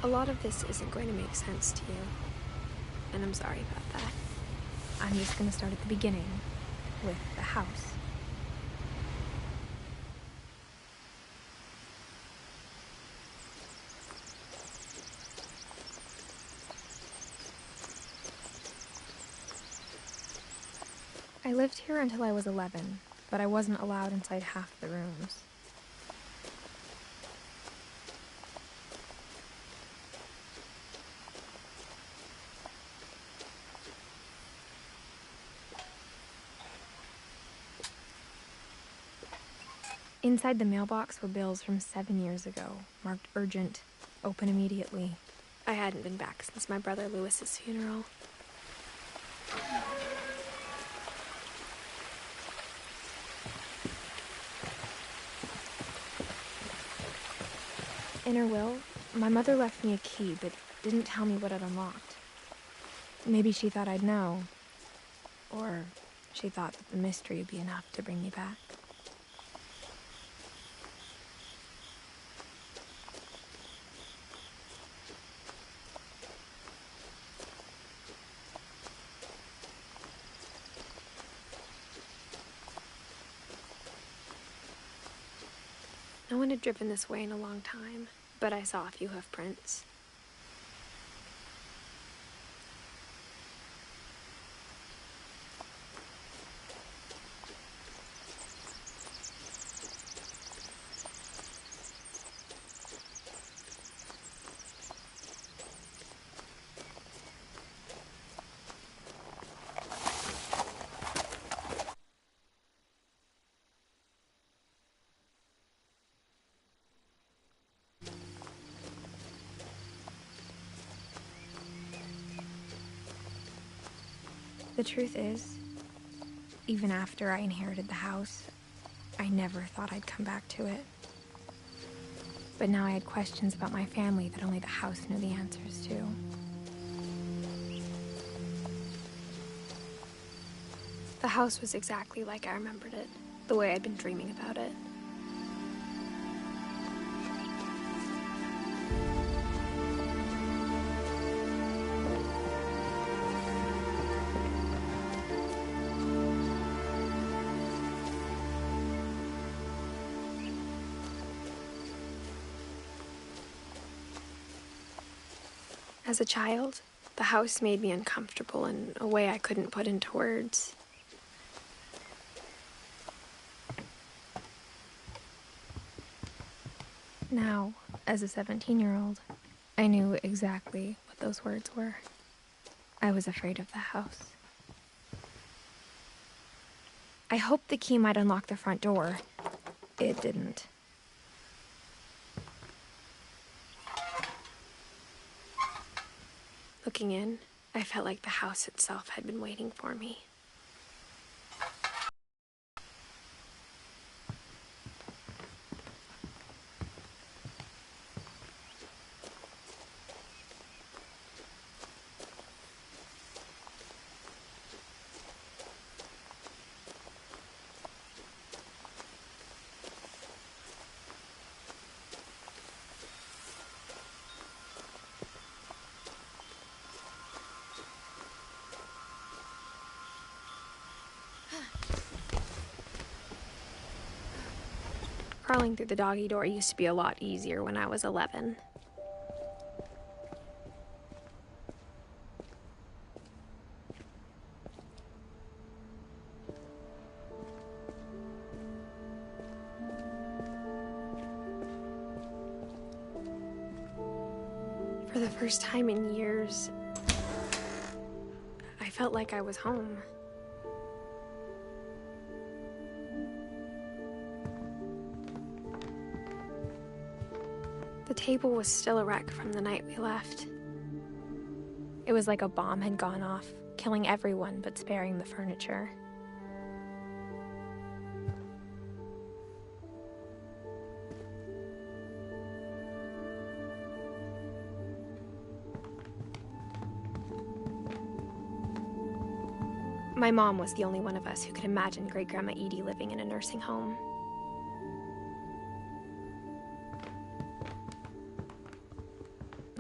A lot of this isn't going to make sense to you, and I'm sorry about that. I'm just gonna start at the beginning, with the house. I lived here until I was 11, but I wasn't allowed inside half the rooms. Inside the mailbox were bills from 7 years ago, marked urgent, open immediately. I hadn't been back since my brother Lewis's funeral. In her will, my mother left me a key, but didn't tell me what it unlocked. Maybe she thought I'd know. Or she thought that the mystery would be enough to bring me back. No one had driven this way in a long time, but I saw a few hoof prints. The truth is, even after I inherited the house, I never thought I'd come back to it. But now I had questions about my family that only the house knew the answers to. The house was exactly like I remembered it, the way I'd been dreaming about it. As a child, the house made me uncomfortable in a way I couldn't put into words. Now, as a 17-year-old, I knew exactly what those words were. I was afraid of the house. I hoped the key might unlock the front door. It didn't. Looking in, I felt like the house itself had been waiting for me. Crawling through the doggy door used to be a lot easier when I was 11. For the first time in years, I felt like I was home. The table was still a wreck from the night we left. It was like a bomb had gone off, killing everyone but sparing the furniture. My mom was the only one of us who could imagine Great-Grandma Edie living in a nursing home.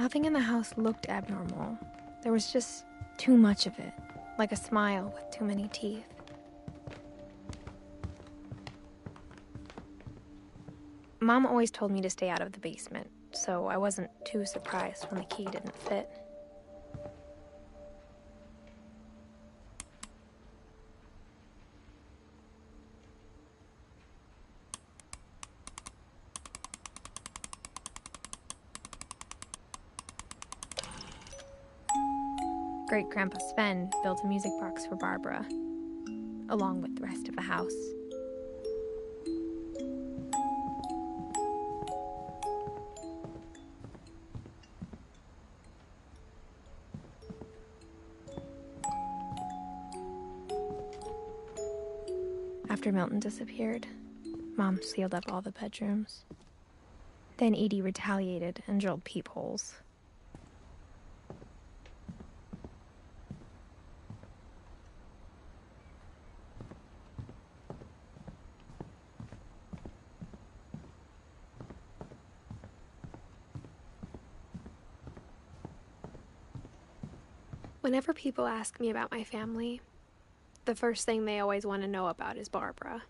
Nothing in the house looked abnormal. There was just too much of it, like a smile with too many teeth. Mom always told me to stay out of the basement, so I wasn't too surprised when the key didn't fit. Great-Grandpa Sven built a music box for Barbara, along with the rest of the house. After Milton disappeared, Mom sealed up all the bedrooms. Then Edie retaliated and drilled peepholes. Whenever people ask me about my family, the first thing they always want to know about is Barbara.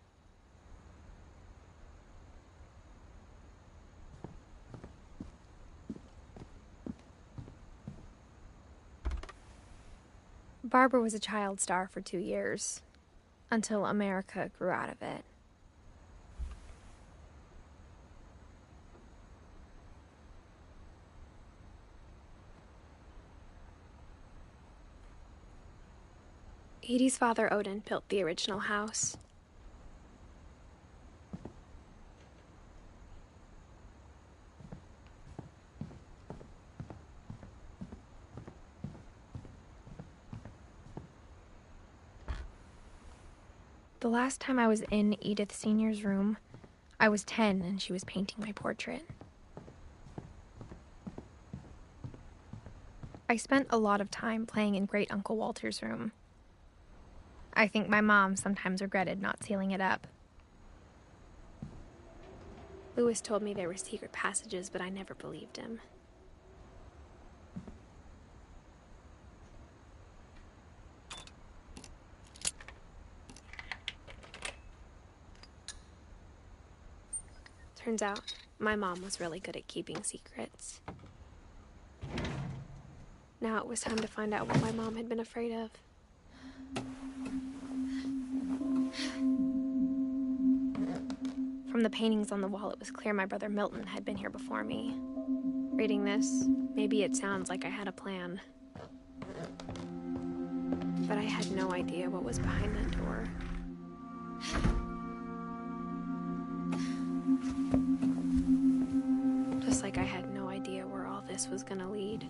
Barbara was a child star for 2 years, until America grew out of it. Edie's father, Odin, built the original house. The last time I was in Edith Sr.'s room, I was 10 and she was painting my portrait. I spent a lot of time playing in Great Uncle Walter's room. I think my mom sometimes regretted not sealing it up. Louis told me there were secret passages, but I never believed him. Turns out, my mom was really good at keeping secrets. Now it was time to find out what my mom had been afraid of. From the paintings on the wall, it was clear my brother Milton had been here before me. Reading this, maybe it sounds like I had a plan. But I had no idea what was behind that door. Just like I had no idea where all this was gonna lead.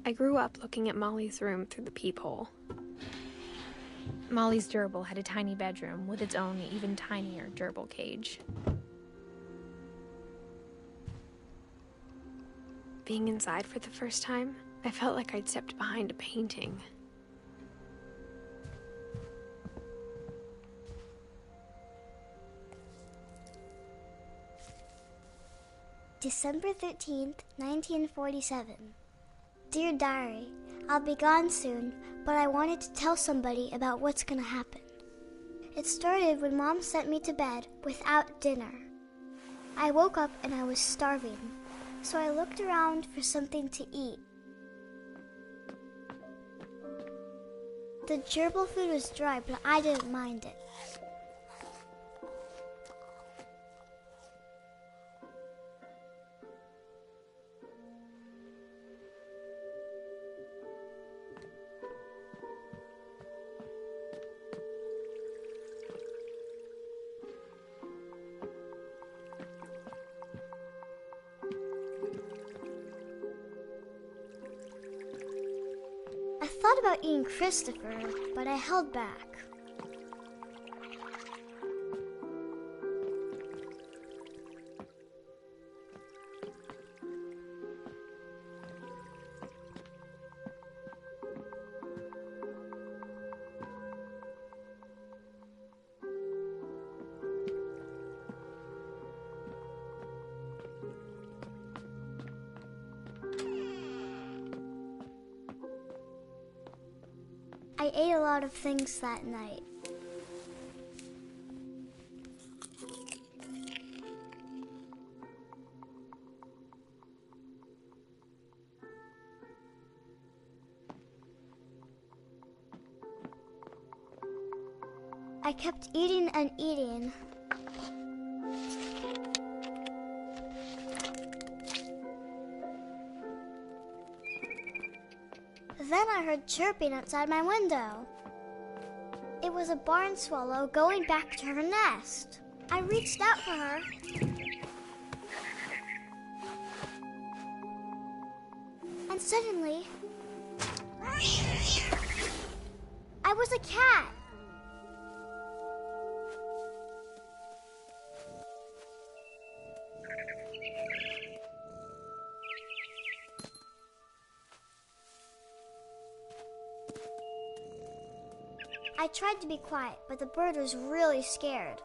I grew up looking at Molly's room through the peephole. Molly's gerbil had a tiny bedroom with its own even tinier gerbil cage. Being inside for the first time, I felt like I'd stepped behind a painting. December 13th, 1947. Dear Diary, I'll be gone soon, but I wanted to tell somebody about what's gonna happen. It started when Mom sent me to bed without dinner. I woke up and I was starving, so I looked around for something to eat. The gerbil food was dry, but I didn't mind it. I thought about eating Christopher, but I held back. I ate a lot of things that night. I kept eating and eating. Then I heard chirping outside my window. It was a barn swallow going back to her nest. I reached out for her. And suddenly, I was a cat. I tried to be quiet, but the bird was really scared.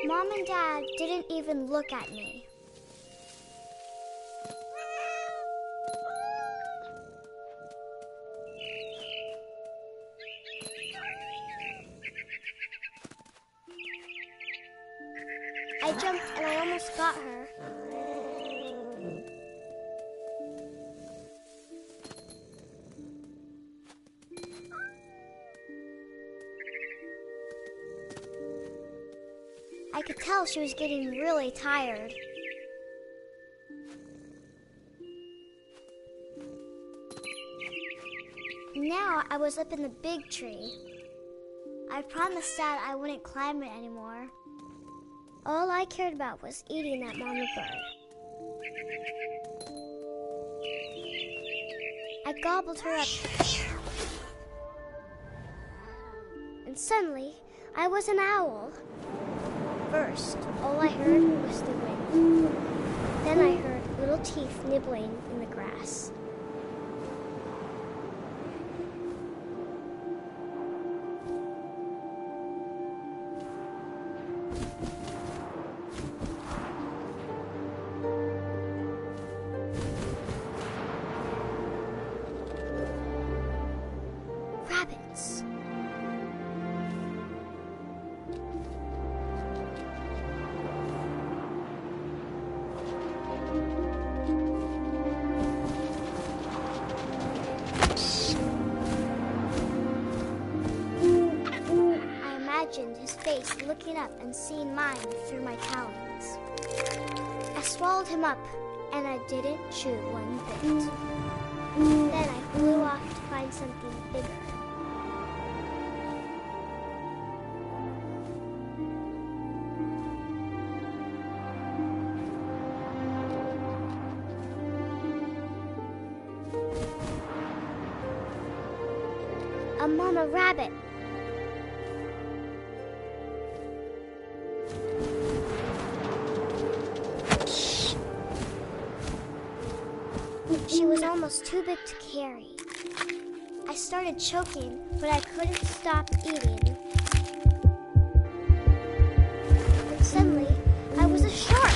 Mom and Dad didn't even look at me. I jumped and I almost got her. I could tell she was getting really tired. Now I was up in the big tree. I promised Dad I wouldn't climb it anymore. All I cared about was eating that mama bird. I gobbled her up. And suddenly, I was an owl. First, all I heard was the wind. Then I heard little teeth nibbling in the grass. Rabbits. I imagined his face looking up and seeing mine through my talons. I swallowed him up, and I didn't chew one bit. Then I flew off to find something bigger. A mama rabbit. She was almost too big to carry. I started choking, but I couldn't stop eating. And suddenly, I was a shark.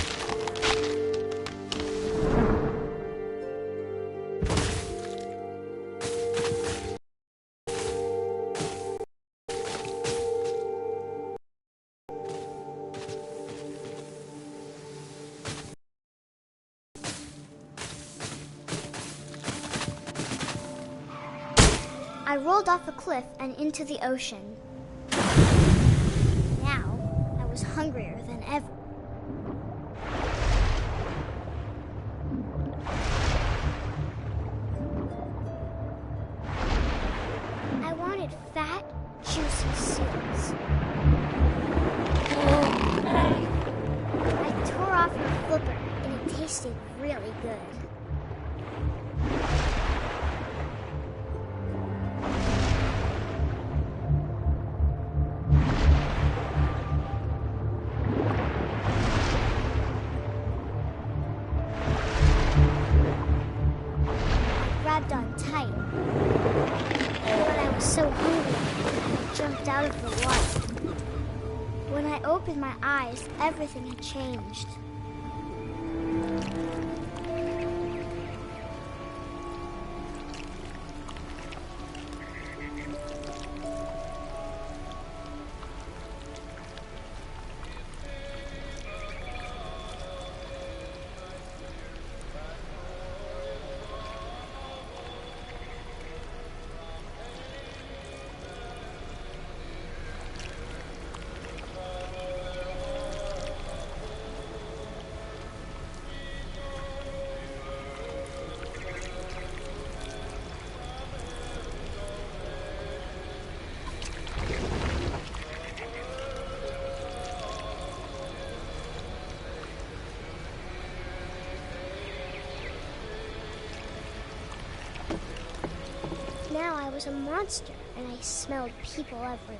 I rolled off a cliff and into the ocean. Now, I was hungrier than ever. I wanted fat, juicy seals. I tore off her flipper, and it tasted really good. Grabbed on tight, but I was so hungry, I jumped out of the water. When I opened my eyes, everything had changed. Now I was a monster, and I smelled people everywhere.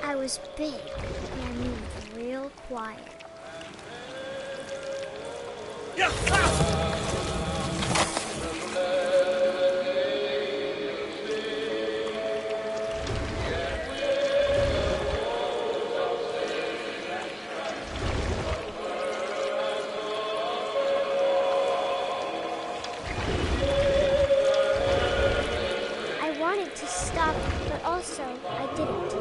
I was big, and I moved real quiet. I wanted to stop, but also I didn't.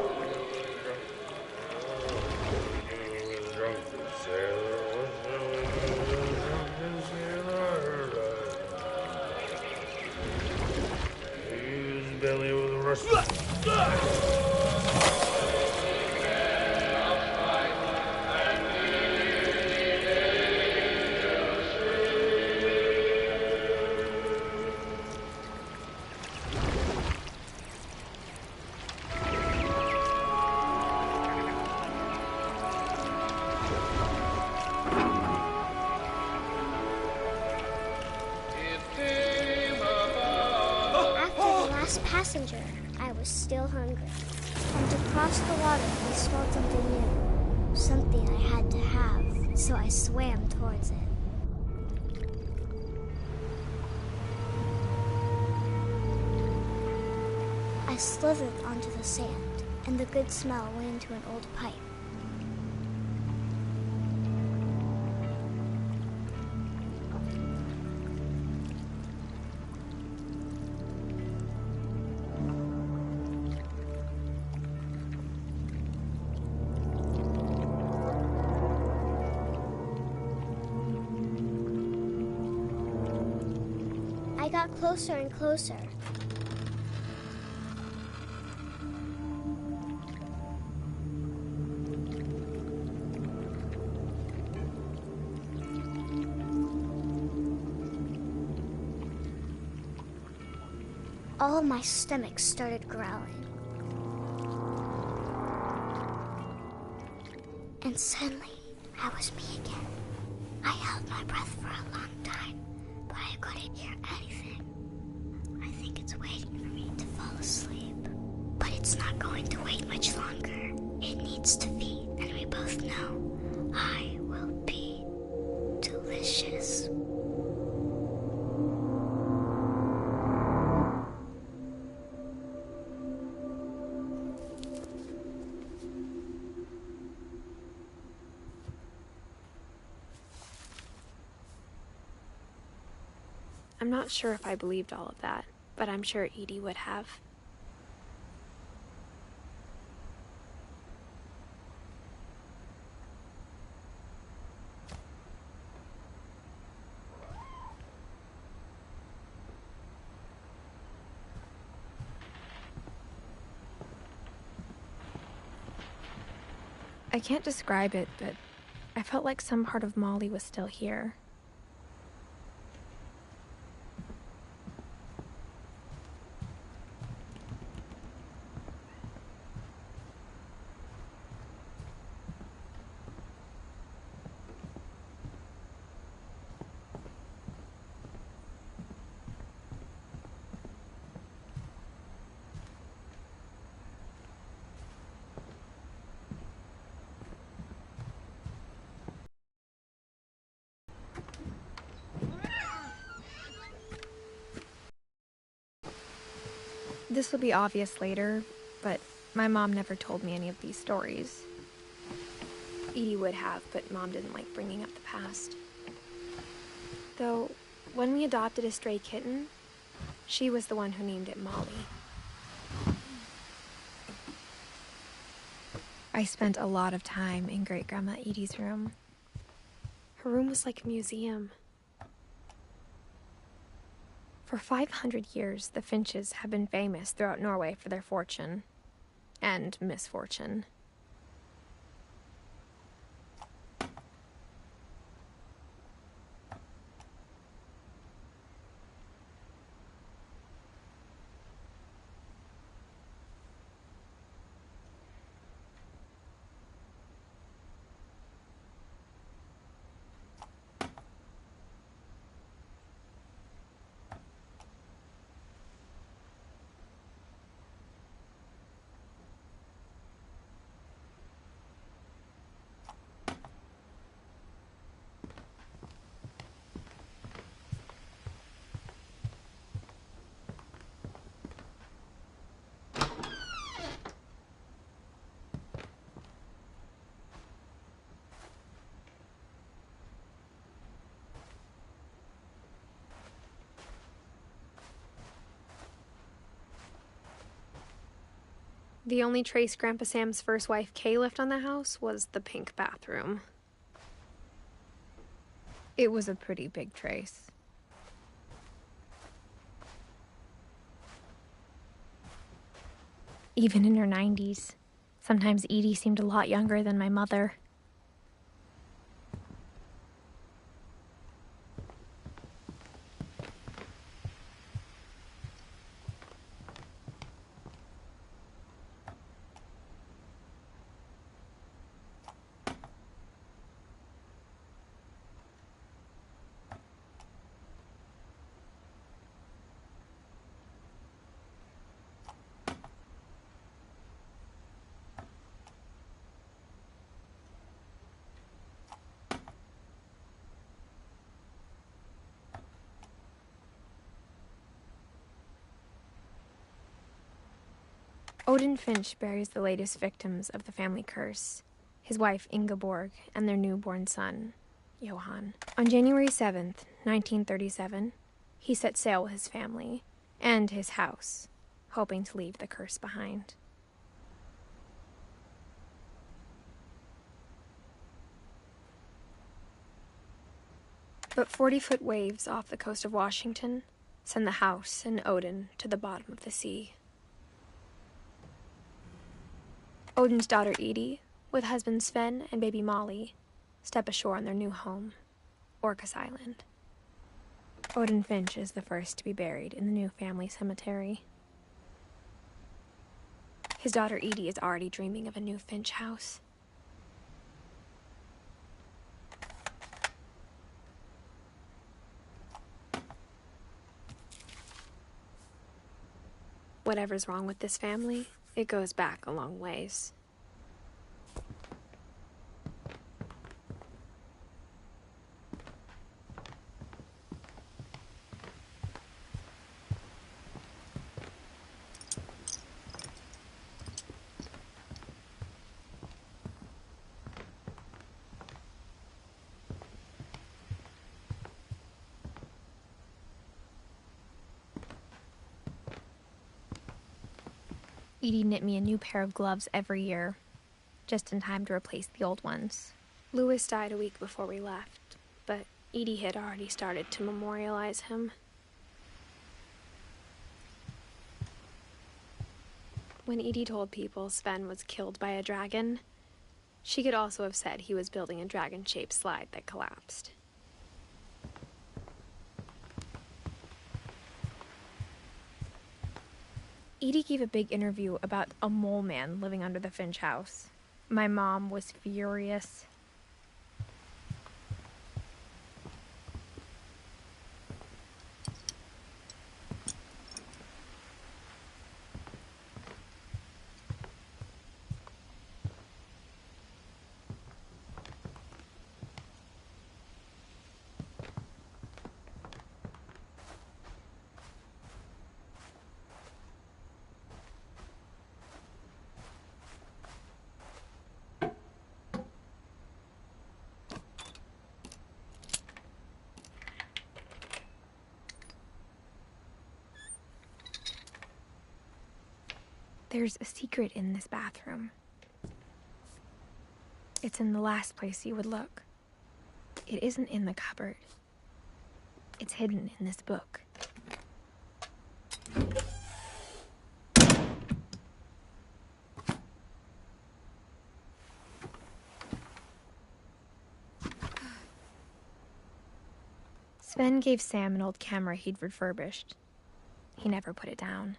Passenger, I was still hungry. And to cross the water, I smelled something new. Something I had to have, so I swam towards it. I slithered onto the sand, and the good smell went into an old pipe. I got closer and closer. All of my stomach started growling. And suddenly, I was me again. I held my breath for a long time, but I couldn't hear anything. I think it's waiting for me to fall asleep. But it's not going to wait much longer. It needs to feed, and we both know I will be delicious. I'm not sure if I believed all of that, but I'm sure Edie would have. I can't describe it, but I felt like some part of Molly was still here. This will be obvious later, but my mom never told me any of these stories. Edie would have, but Mom didn't like bringing up the past. Though, when we adopted a stray kitten, she was the one who named it Molly. I spent a lot of time in Great-Grandma Edie's room. Her room was like a museum. For 500 years, the Finches have been famous throughout Norway for their fortune and misfortune. The only trace Grandpa Sam's first wife, Kay, left on the house was the pink bathroom. It was a pretty big trace. Even in her 90s, sometimes Edie seemed a lot younger than my mother. Odin Finch buries the latest victims of the family curse, his wife Ingeborg and their newborn son, Johann. On January 7th, 1937, he set sail with his family and his house, hoping to leave the curse behind. But 40-foot waves off the coast of Washington send the house and Odin to the bottom of the sea. Odin's daughter Edie, with husband Sven and baby Molly, step ashore on their new home, Orcas Island. Odin Finch is the first to be buried in the new family cemetery. His daughter Edie is already dreaming of a new Finch house. Whatever's wrong with this family, it goes back a long ways. Edie knit me a new pair of gloves every year, just in time to replace the old ones. Louis died a week before we left, but Edie had already started to memorialize him. When Edie told people Sven was killed by a dragon, she could also have said he was building a dragon-shaped slide that collapsed. Edie gave a big interview about a mole man living under the Finch house. My mom was furious. There's a secret in this bathroom. It's in the last place you would look. It isn't in the cupboard. It's hidden in this book. Sven gave Sam an old camera he'd refurbished. He never put it down.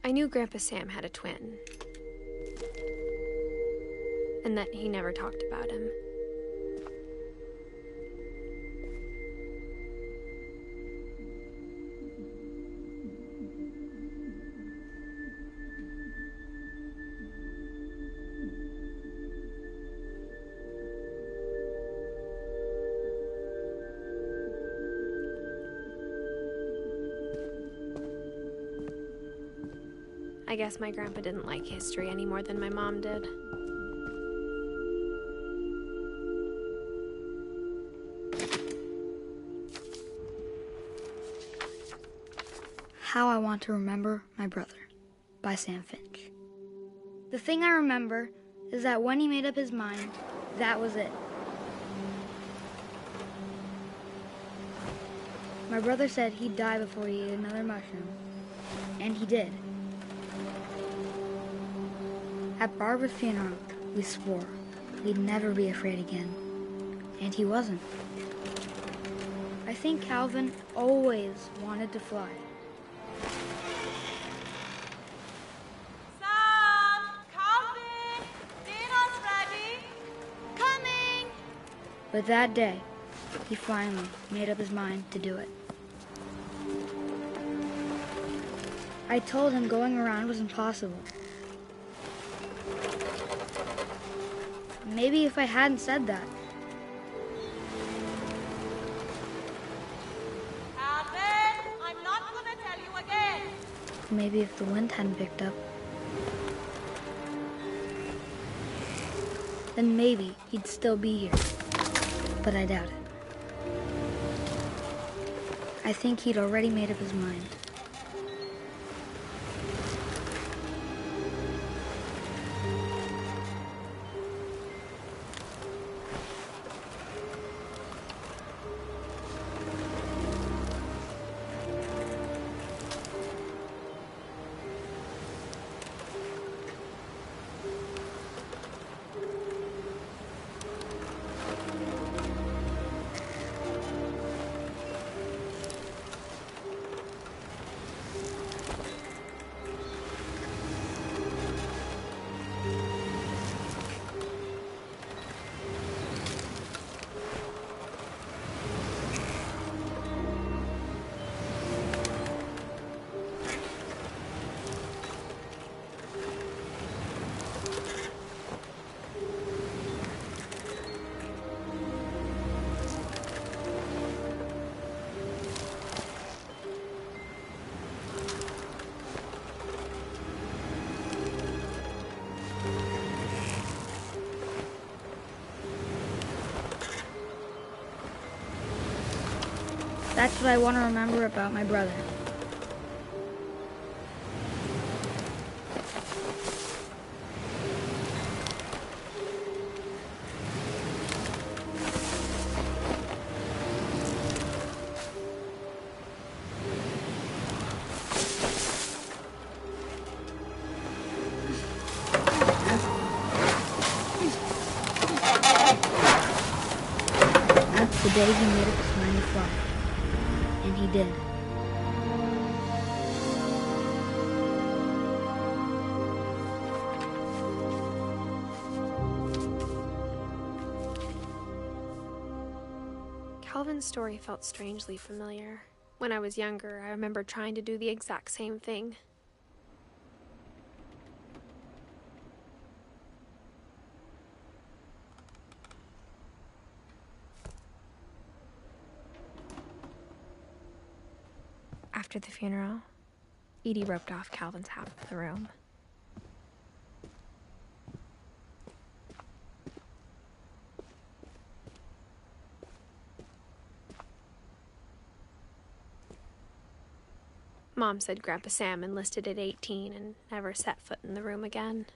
I knew Grandpa Sam had a twin, and that he never talked about him. I guess my grandpa didn't like history any more than my mom did. How I Want to Remember My Brother by Sam Finch. The thing I remember is that when he made up his mind, that was it. My brother said he'd die before he ate another mushroom, and he did. At Barbara's funeral, we swore we'd never be afraid again, and he wasn't. I think Calvin always wanted to fly. Sam! Calvin! Dinner's ready! Coming! But that day, he finally made up his mind to do it. I told him going around was impossible. Maybe if I hadn't said that. Calvin, I'm not gonna tell you again. Maybe if the wind hadn't picked up. Then maybe he'd still be here. But I doubt it. I think he'd already made up his mind. That's what I want to remember about my brother. The day he made up his mind to fly. And he did. Calvin's story felt strangely familiar. When I was younger, I remember trying to do the exact same thing. After the funeral, Edie roped off Calvin's half of the room. Mom said Grandpa Sam enlisted at 18 and never set foot in the room again.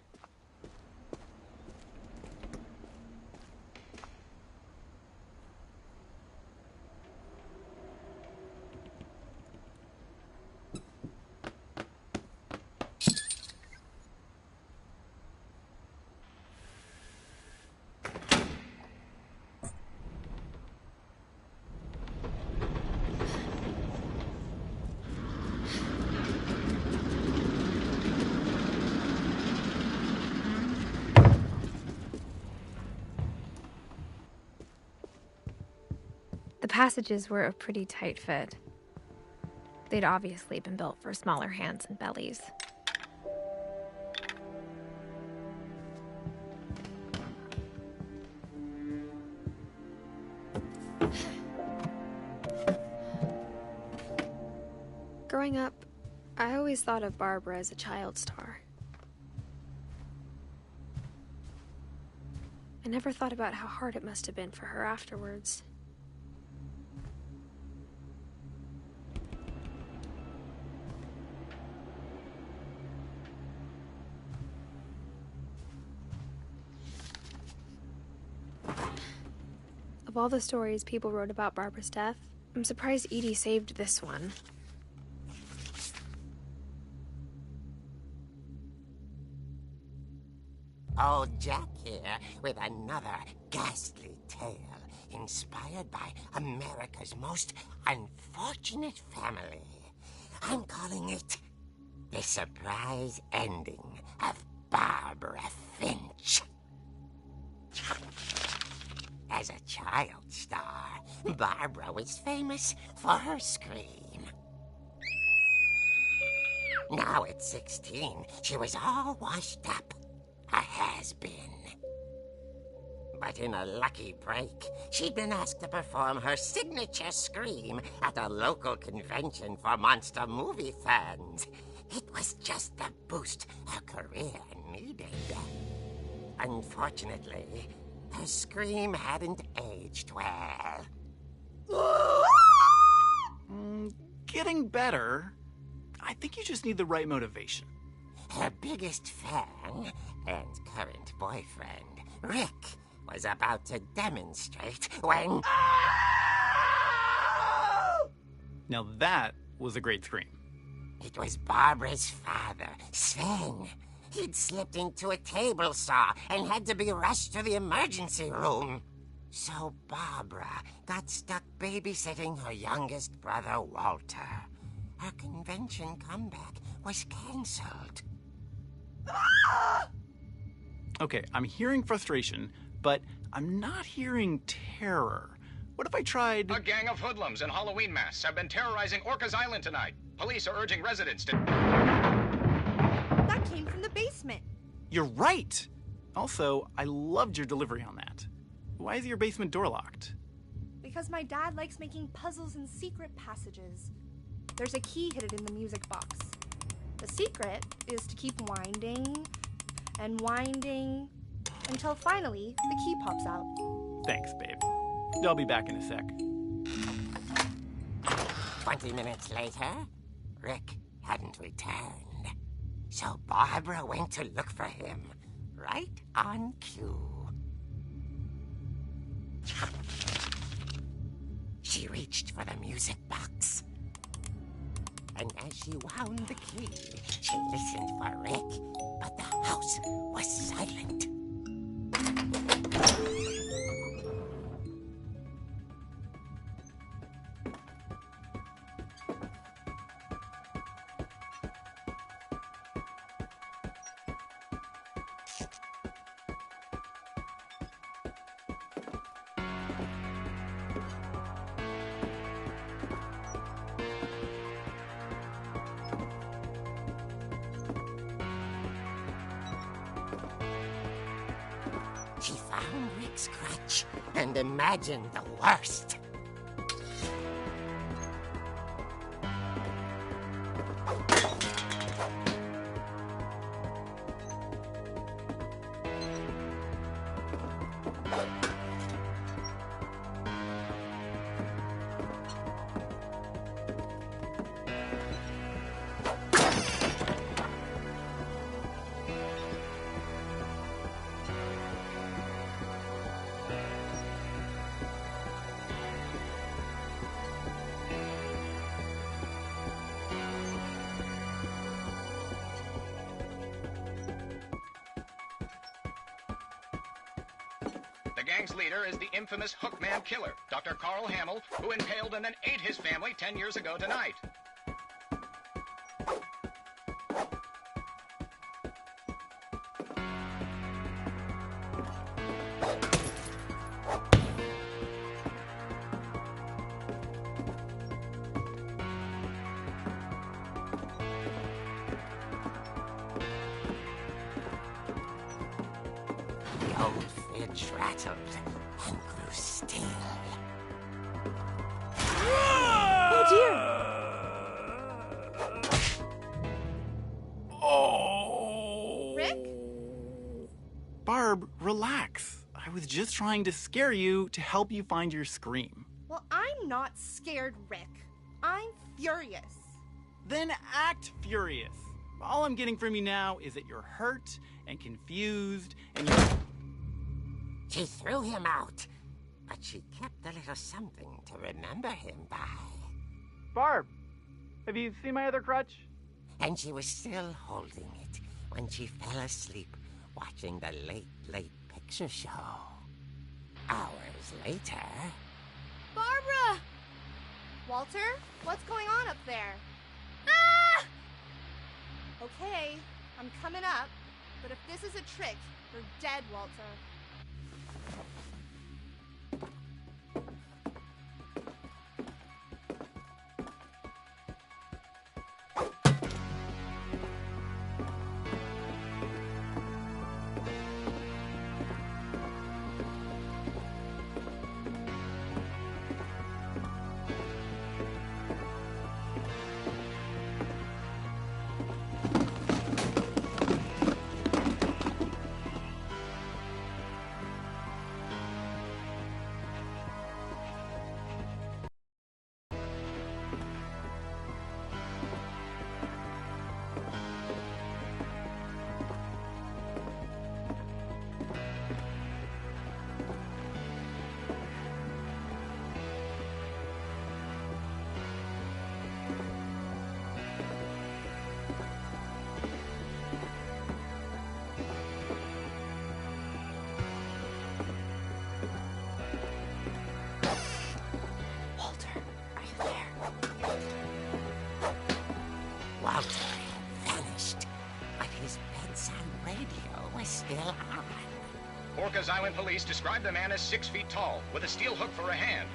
The passages were a pretty tight fit. They'd obviously been built for smaller hands and bellies. Growing up, I always thought of Barbara as a child star. I never thought about how hard it must have been for her afterwards. Of all the stories people wrote about Barbara's death, I'm surprised Edie saved this one. Old Jack here with another ghastly tale inspired by America's most unfortunate family. I'm calling it The Surprise Ending of Barbara Finch. As a child star, Barbara was famous for her scream. Now at 16, she was all washed up. A has-been. But in a lucky break, she'd been asked to perform her signature scream at a local convention for monster movie fans. It was just the boost her career needed. Unfortunately, her scream hadn't aged well. Getting better. I think you just need the right motivation. Her biggest fan and current boyfriend, Rick, was about to demonstrate when... Now that was a great scream. It was Barbara's father, Sven. He'd slipped into a table saw and had to be rushed to the emergency room. So Barbara got stuck babysitting her youngest brother, Walter. Her convention comeback was cancelled. Okay, I'm hearing frustration, but I'm not hearing terror. What if I tried... A gang of hoodlums in Halloween masks have been terrorizing Orcas Island tonight. Police are urging residents to... That came from the basement. You're right! Also, I loved your delivery on that. Why is your basement door locked? Because my dad likes making puzzles and secret passages. There's a key hidden in the music box. The secret is to keep winding and winding until finally the key pops out. Thanks, babe. I'll be back in a sec. 20 minutes later, Rick hadn't returned. So Barbara went to look for him, right on cue. She reached for the music box. And as she wound the key, she listened for Rick, but the house was silent. She found Rick's crutch and imagined the worst. gang's leader is the infamous Hookman killer, Dr. Carl Hamill, who impaled and then ate his family 10 years ago tonight. The old fridge rattled and grew still. Oh dear! Oh! Rick? Barb, relax. I was just trying to scare you to help you find your scream. Well, I'm not scared, Rick. I'm furious. Then act furious. All I'm getting from you now is that you're hurt and confused and you're... She threw him out, but she kept a little something to remember him by. Barb, have you seen my other crutch? And she was still holding it when she fell asleep watching the late picture show. Hours later... Barbara! Walter, what's going on up there? Ah! Okay, I'm coming up, but if this is a trick, you're dead, Walter. Walter had vanished, but his bedside radio was still on. Orcas Island police describe the man as 6 feet tall, with a steel hook for a hand.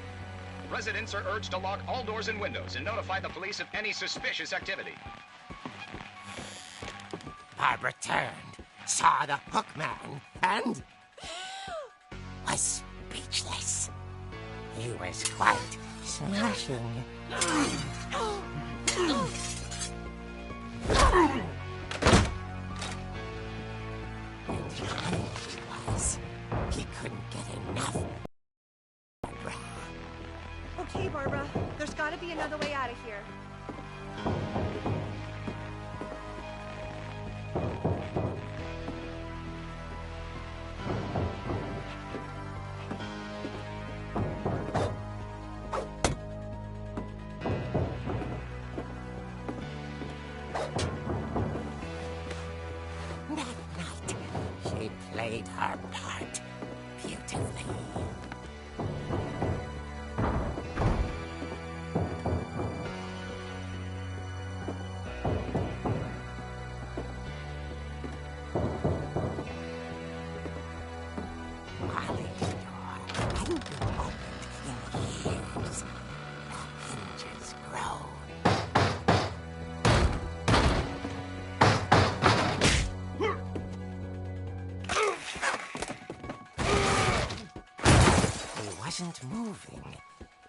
Residents are urged to lock all doors and windows and notify the police of any suspicious activity. Barbara turned, saw the hook man, and was speechless. He was quite smashing. And he was. He couldn't get enough. Barbara. Okay, Barbara, there's gotta be another way out of here. That night, she played her part beautifully. Molly door hadn't been opened in years. The hinges groaned. He wasn't moving,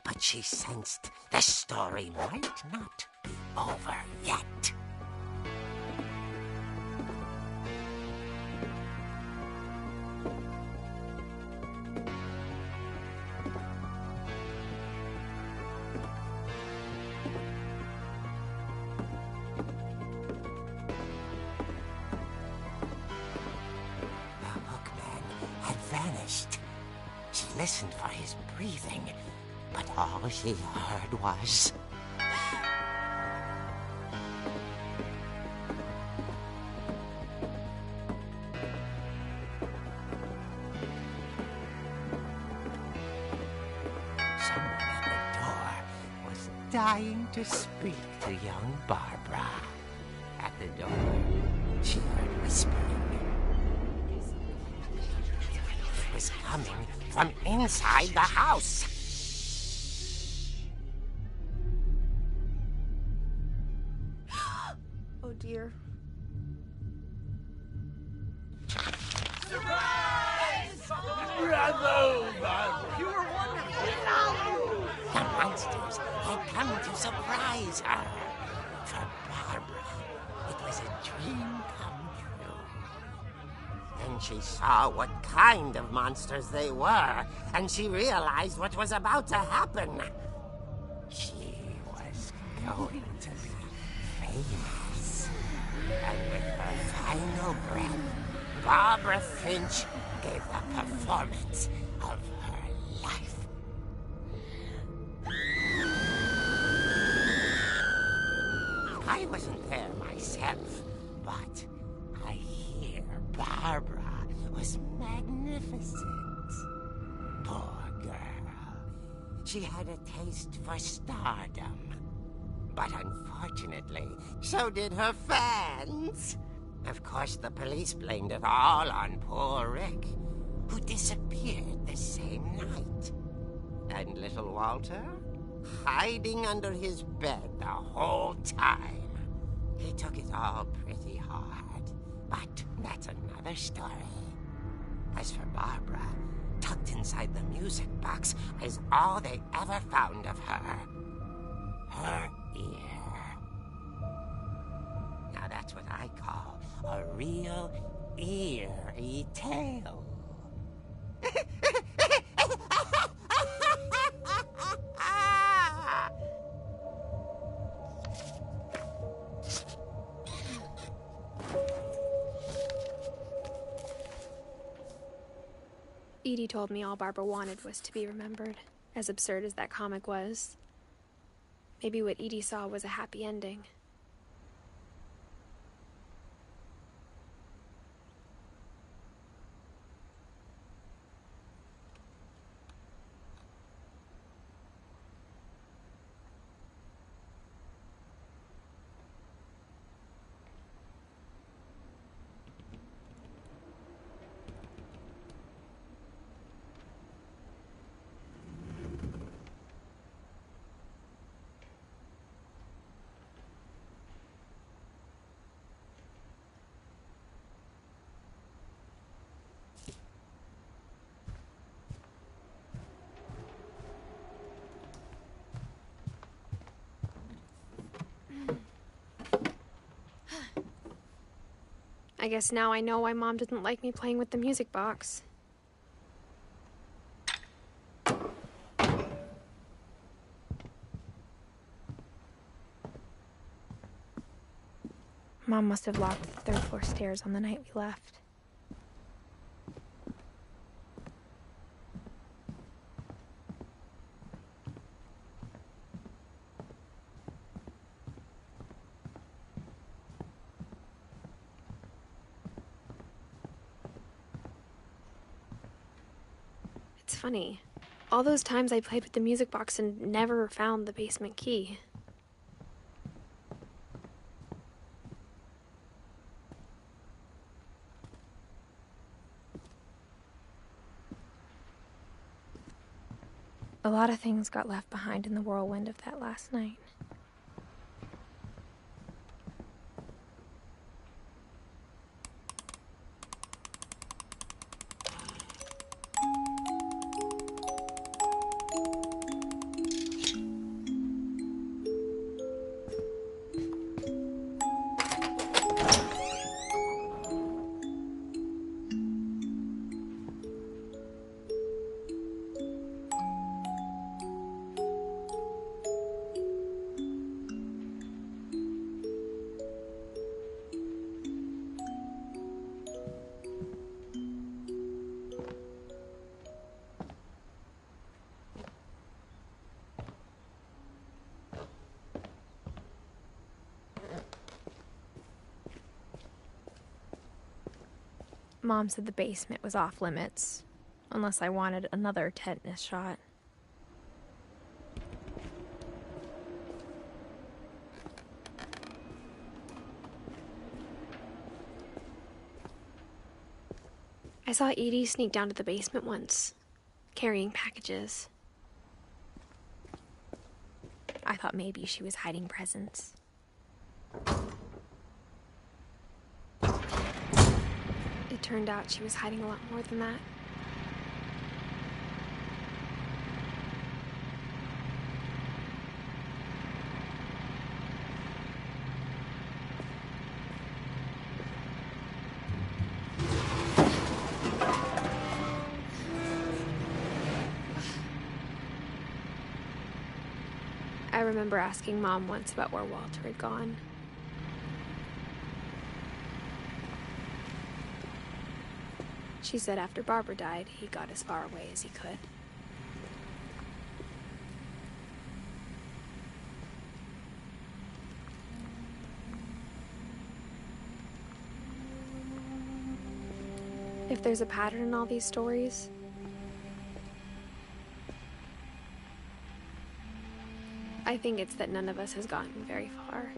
but she sensed the story might not be over yet. The hookman had vanished. She listened for his breathing, but all she heard was... dying to speak to young Barbara. At the door, she heard whispering. It was coming from inside the house. Oh dear. Bravo, Barbara! You were wonderful! The monsters had come to surprise her. For Barbara, it was a dream come true. Then she saw what kind of monsters they were, and she realized what was about to happen. She was going to be famous. And with her final breath, Barbara Finch gave the performance of her life. I wasn't there myself, but I hear Barbara was magnificent. Poor girl. She had a taste for stardom. But unfortunately, so did her fans. Of course, the police blamed it all on poor Rick, who disappeared the same night. And little Walter, hiding under his bed the whole time. He took it all pretty hard, but that's another story. As for Barbara, tucked inside the music box is all they ever found of her. Her ear. Now that's what I call a real eerie tale. Edie told me all Barbara wanted was to be remembered, as absurd as that comic was. Maybe what Edie saw was a happy ending. I guess now I know why Mom didn't like me playing with the music box. Mom must have locked the third floor stairs on the night we left. It's funny. All those times I played with the music box and never found the basement key. A lot of things got left behind in the whirlwind of that last night. Mom said the basement was off limits, unless I wanted another tetanus shot. saw Edie sneak down to the basement once, carrying packages. I thought maybe she was hiding presents. It turned out she was hiding a lot more than that. I remember asking Mom once about where Walter had gone. She said after Barbara died, he got as far away as he could. If there's a pattern in all these stories, I think it's that none of us has gotten very far.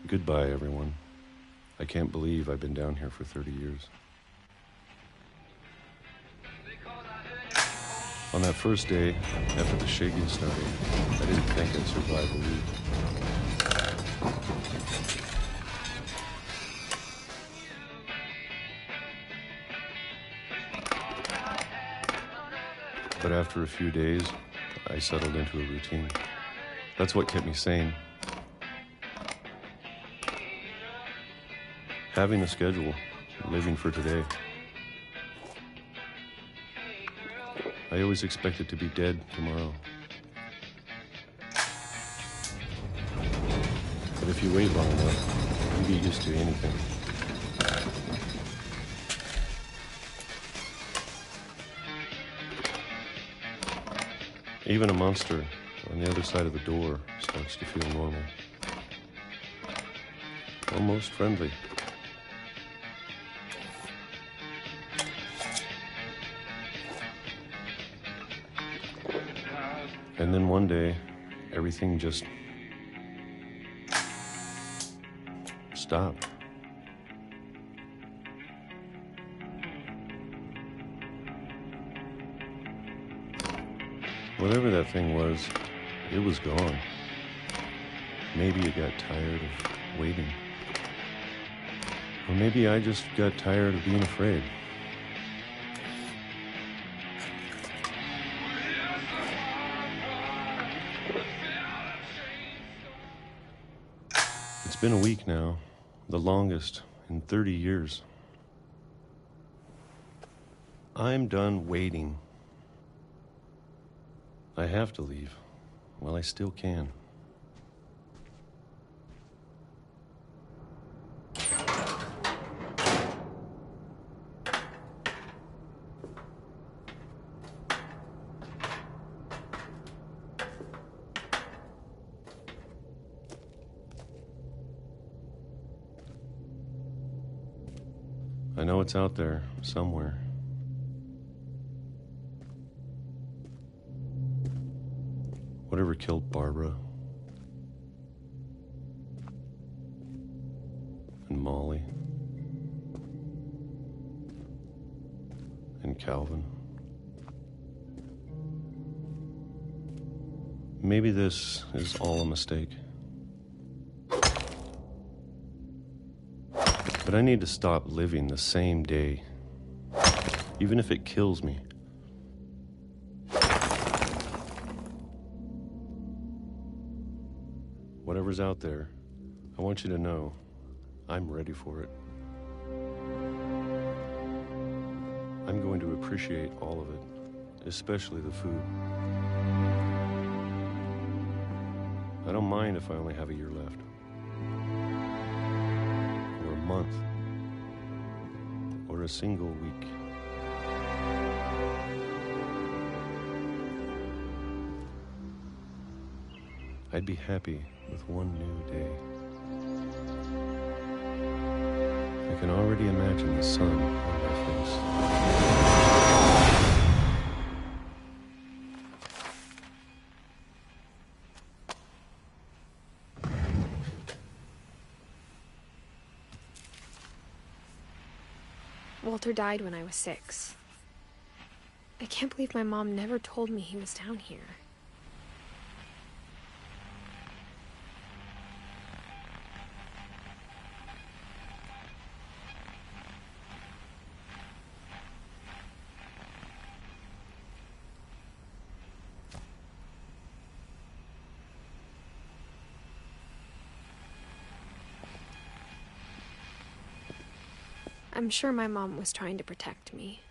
Goodbye, everyone. I can't believe I've been down here for 30 years. On that first day, after the shaking started, I didn't think I'd survive a week. But after a few days, I settled into a routine. That's what kept me sane. Having a schedule, living for today. I always expected to be dead tomorrow. But if you wait long enough, you get used to anything. Even a monster on the other side of the door starts to feel normal. Almost friendly. And then one day, everything just stopped. Whatever that thing was, it was gone. Maybe it got tired of waiting. Or maybe I just got tired of being afraid. It's been a week now, the longest in 30 years. I'm done waiting. I have to leave while I still can. I know it's out there somewhere. Whatever killed Barbara and Molly and Calvin. Maybe this is all a mistake. But I need to stop living the same day, even if it kills me. Whatever's out there, I want you to know I'm ready for it. I'm going to appreciate all of it, especially the food. I don't mind if I only have a year left. Or a month. Or a single week. I'd be happy with one new day. I can already imagine the sun on my face. Walter died when I was 6. I can't believe my mom never told me he was down here. I'm sure my mom was trying to protect me.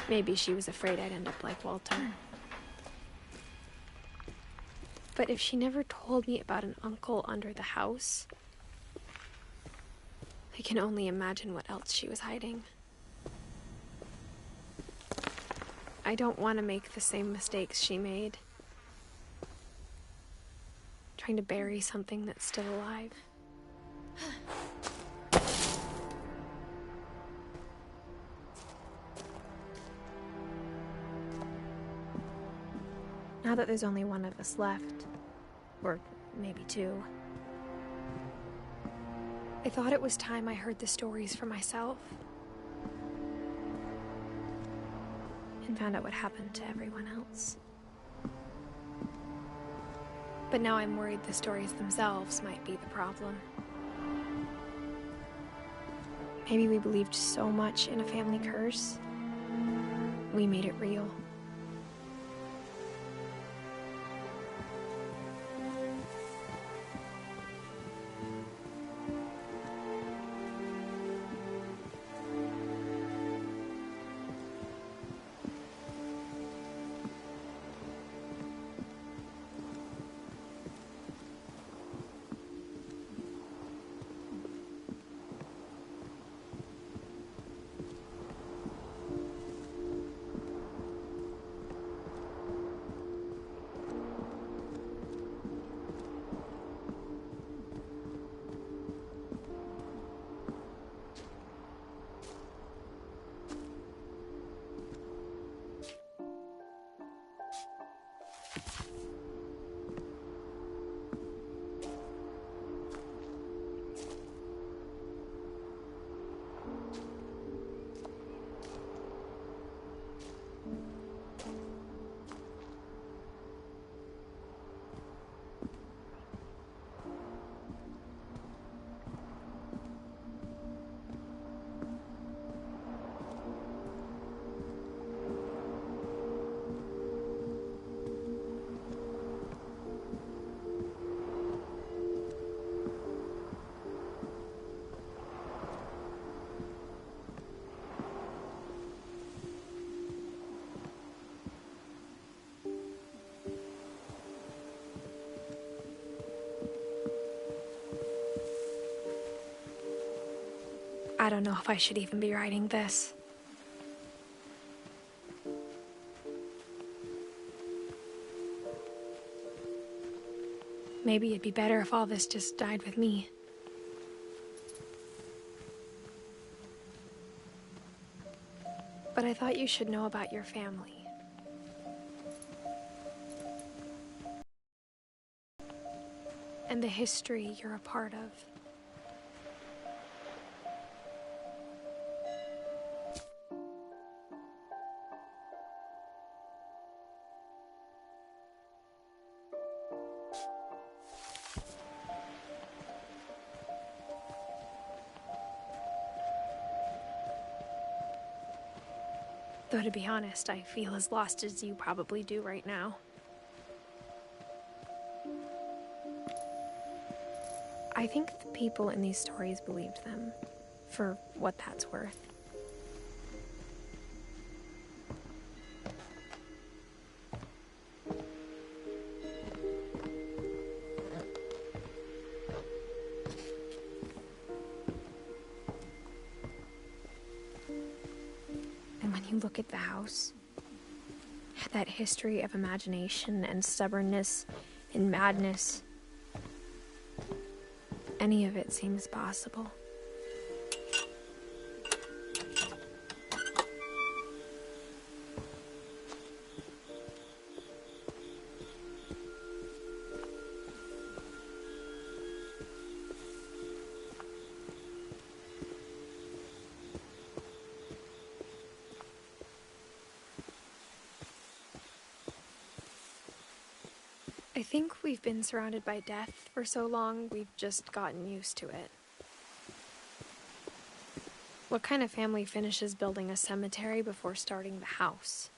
Maybe she was afraid I'd end up like Walter. But if she never told me about an uncle under the house, I can only imagine what else she was hiding. I don't want to make the same mistakes she made. Trying to bury something that's still alive. Now that there's only one of us left, or maybe 2, I thought it was time I heard the stories for myself and found out what happened to everyone else. But now I'm worried the stories themselves might be the problem. Maybe we believed so much in a family curse, we made it real. I don't know if I should even be writing this. Maybe it'd be better if all this just died with me. But I thought you should know about your family. And the history you're a part of. Though to be honest, I feel as lost as you probably do right now. I think the people in these stories believed them, for what that's worth. you look at the house, that history of imagination and stubbornness and madness, any of it seems possible. I think we've been surrounded by death for so long, we've just gotten used to it. What kind of family finishes building a cemetery before starting the house?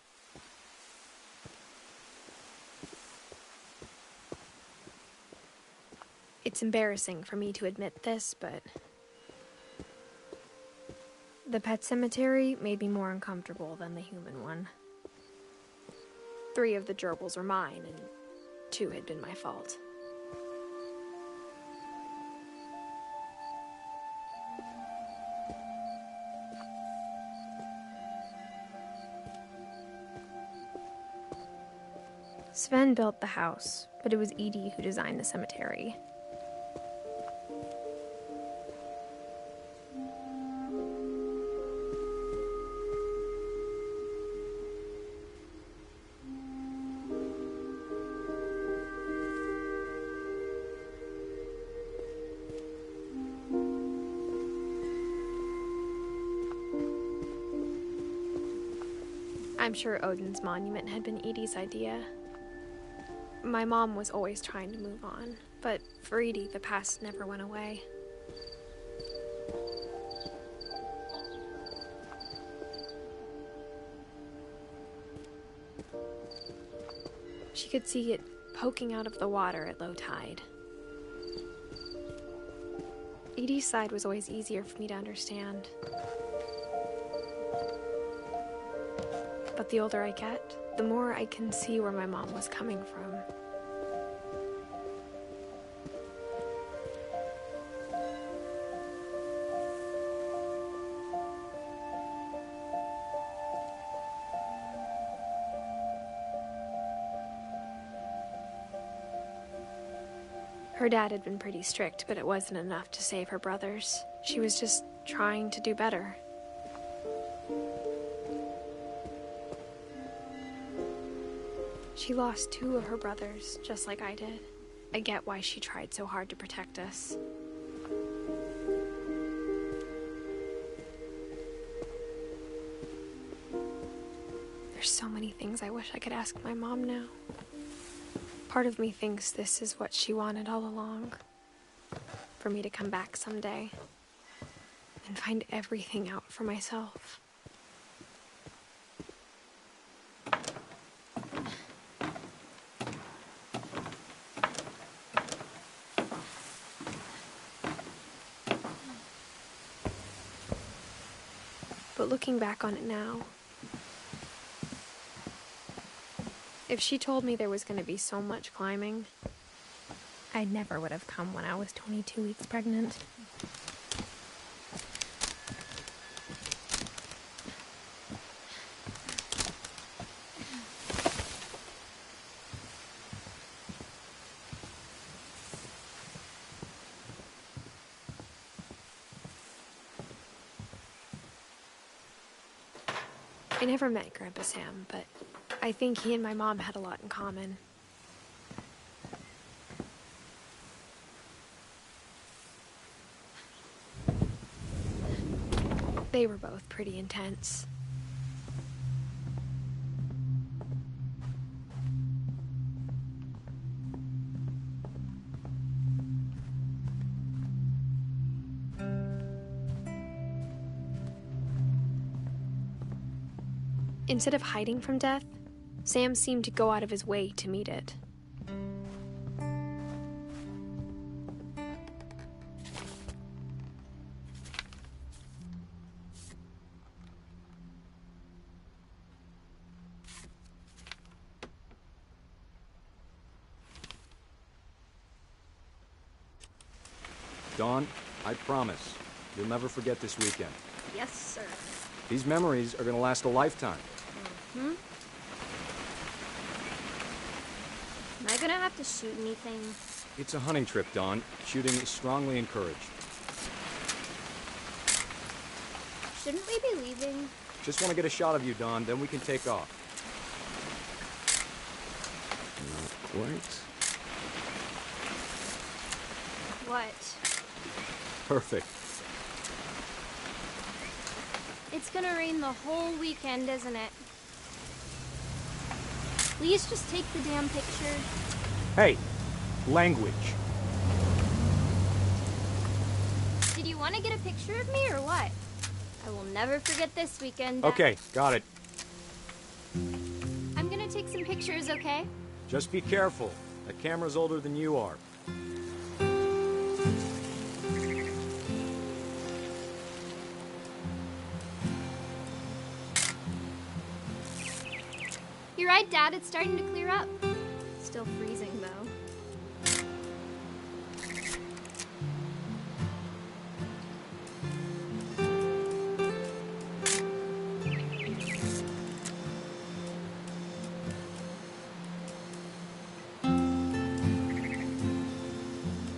It's embarrassing for me to admit this, but the pet cemetery made me more uncomfortable than the human one. 3 of the gerbils were mine, and 2 had been my fault. Sven built the house, but it was Edie who designed the cemetery. I'm sure Odin's monument had been Edie's idea. My mom was always trying to move on, but for Edie, the past never went away. She could see it poking out of the water at low tide. Edie's side was always easier for me to understand. But the older I get, the more I can see where my mom was coming from. Her dad had been pretty strict, but it wasn't enough to save her brothers. She was just trying to do better. She lost 2 of her brothers, just like I did. I get why she tried so hard to protect us. There's so many things I wish I could ask my mom now. Part of me thinks this is what she wanted all along. For me to come back someday and find everything out for myself. But looking back on it now, if she told me there was going to be so much climbing, I never would have come when I was 22 weeks pregnant. I never met Grandpa Sam, but I think he and my mom had a lot in common. They were both pretty intense. Instead of hiding from death, Sam seemed to go out of his way to meet it. Dawn, I promise, you'll never forget this weekend. Yes, sir. These memories are gonna last a lifetime. Hmm? Am I gonna have to shoot anything? It's a hunting trip, Dawn. Shooting is strongly encouraged. Shouldn't we be leaving? Just want to get a shot of you, Dawn, then we can take off. Not quite. What? Perfect. It's gonna rain the whole weekend, isn't it? Please just take the damn picture. Hey, language. Did you want to get a picture of me or what? I will never forget this weekend. Okay, got it. I'm gonna take some pictures, okay? Just be careful. That camera's older than you are. You're right, Dad. It's starting to clear up. Still freezing, though.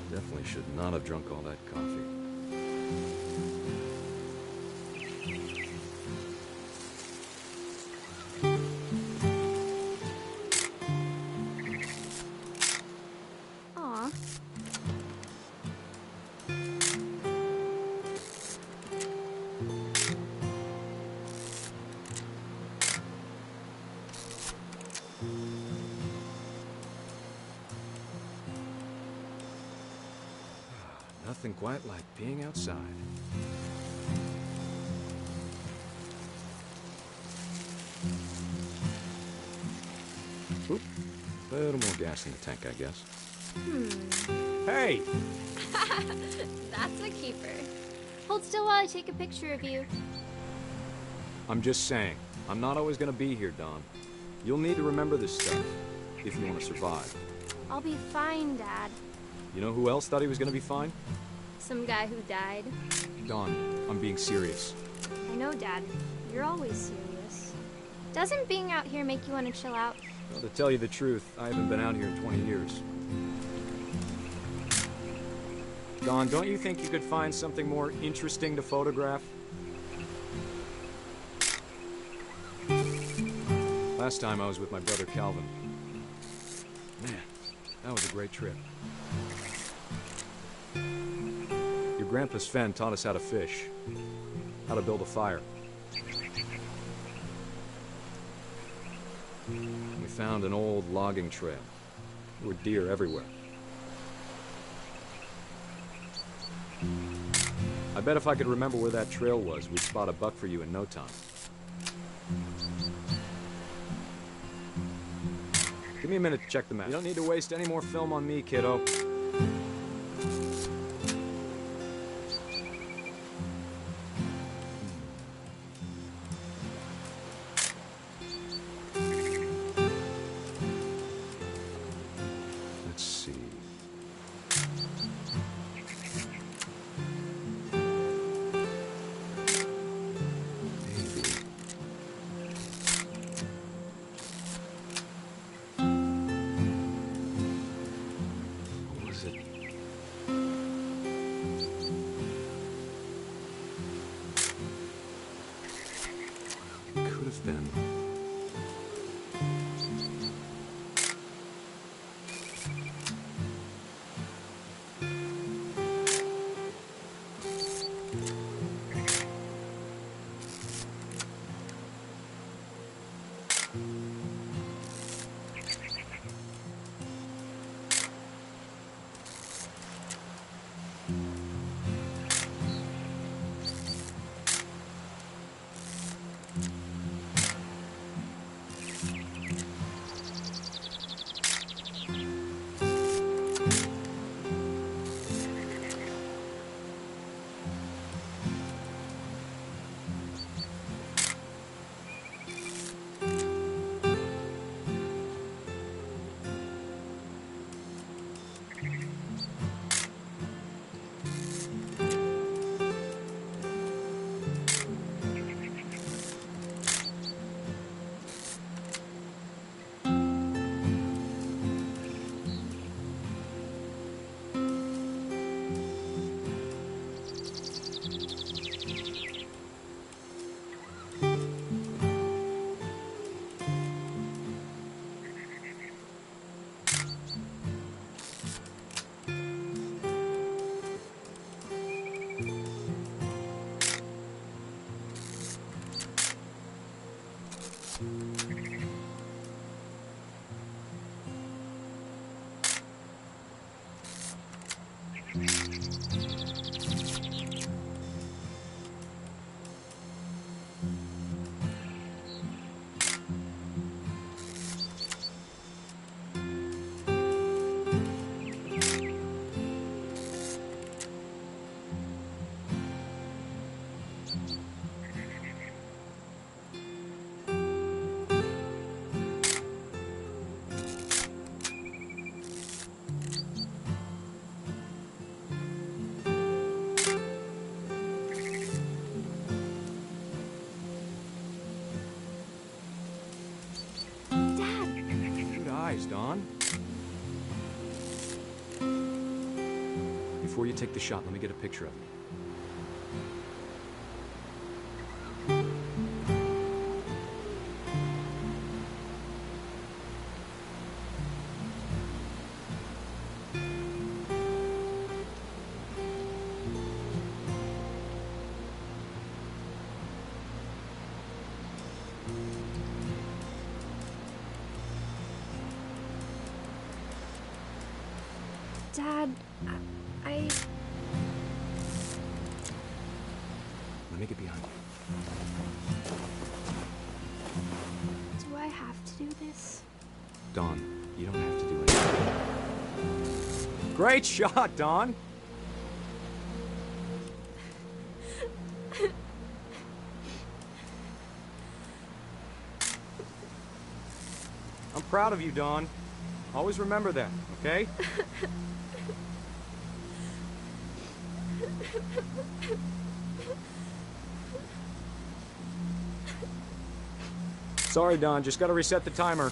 Definitely should not have drunk all that coffee. Aw. Nothing quite like being outside. Oop. A little more gas in the tank, I guess. Hey! That's a keeper. Hold still while I take a picture of you. I'm just saying, I'm not always gonna be here, Dawn. You'll need to remember this stuff, if you want to survive. I'll be fine, Dad. You know who else thought he was gonna be fine? Some guy who died. Dawn, I'm being serious. I know, Dad. You're always serious. Doesn't being out here make you want to chill out? Well, to tell you the truth, I haven't been out here in 20 years. Dawn, don't you think you could find something more interesting to photograph? Last time I was with my brother Calvin. Man, that was a great trip. Your grandpa Sven taught us how to fish, how to build a fire. We found an old logging trail. There were deer everywhere. I bet if I could remember where that trail was, we'd spot a buck for you in no time. Give me a minute to check the map. You don't need to waste any more film on me, kiddo. Let's see. Maybe. What was it? It could have been. Dawn. Before you take the shot, let me get a picture of you. Dad, I... Let me get behind you. Do I have to do this? Dawn, you don't have to do anything. Great shot, Dawn! I'm proud of you, Dawn. Always remember that, okay? Sorry, Don. Just gotta reset the timer.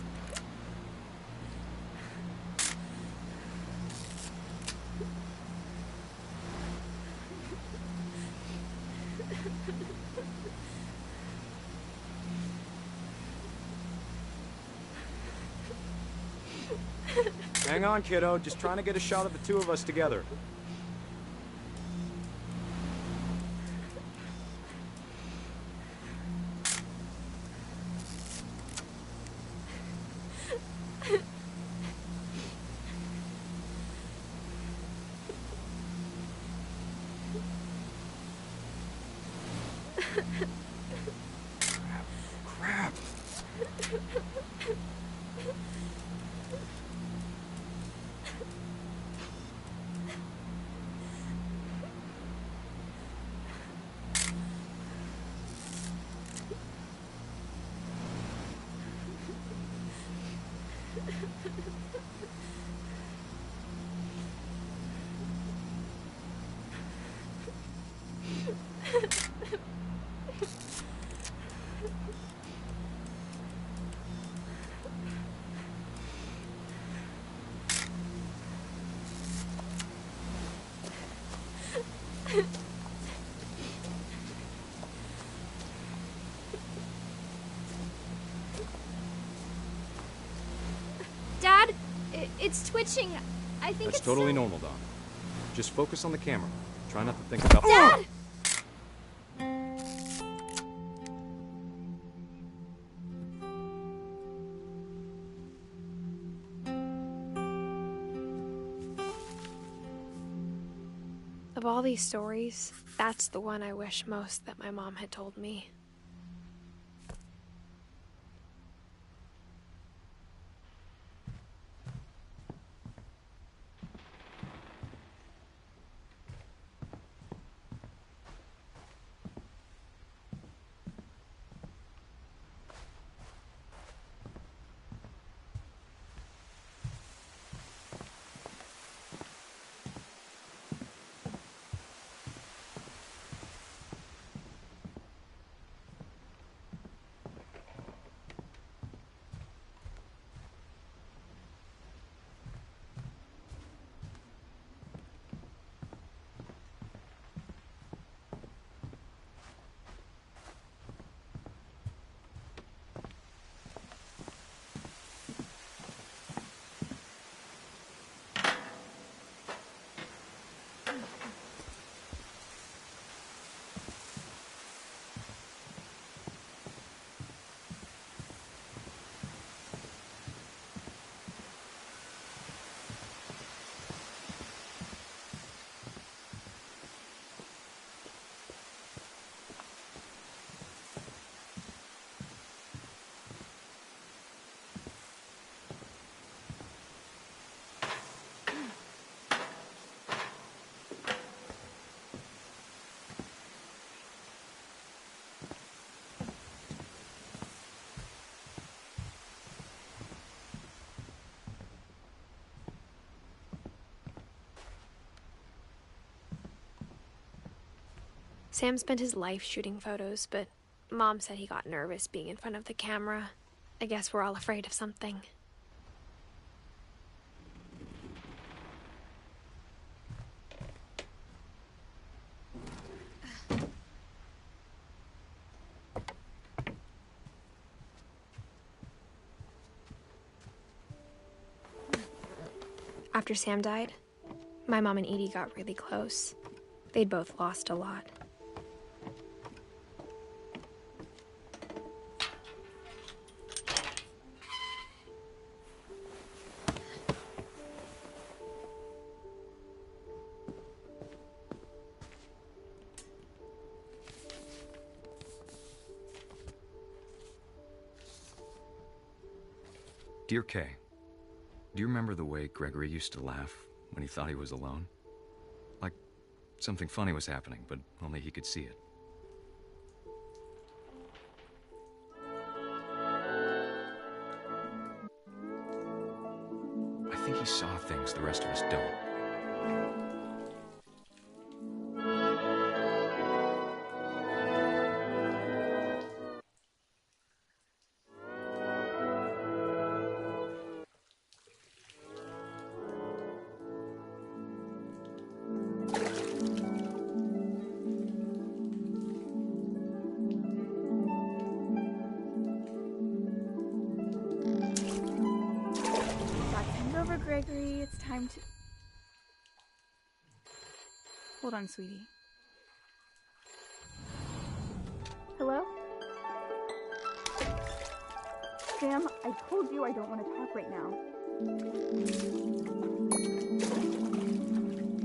Hang on, kiddo. Just trying to get a shot of the two of us together. Crap. Dad, it's twitching. I think That's it's totally normal, Don. Just focus on the camera. Try not to think about... Dad! Of all these stories, that's the one I wish most that my mom had told me. Sam spent his life shooting photos, but Mom said he got nervous being in front of the camera. I guess we're all afraid of something. After Sam died, my mom and Edie got really close. They'd both lost a lot. Dear Kay, do you remember the way Gregory used to laugh when he thought he was alone? Like something funny was happening, but only he could see it. I think he saw things the rest of us don't. Gregory, it's time to... Hold on, sweetie. Hello? Sam, I told you I don't want to talk right now.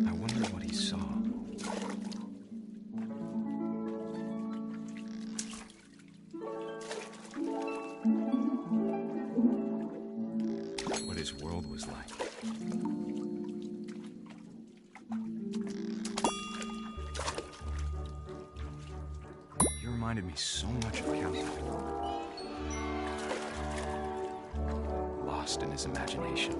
I wonder what he saw. What his world was like. He reminded me so much of Calvin. Lost in his imagination.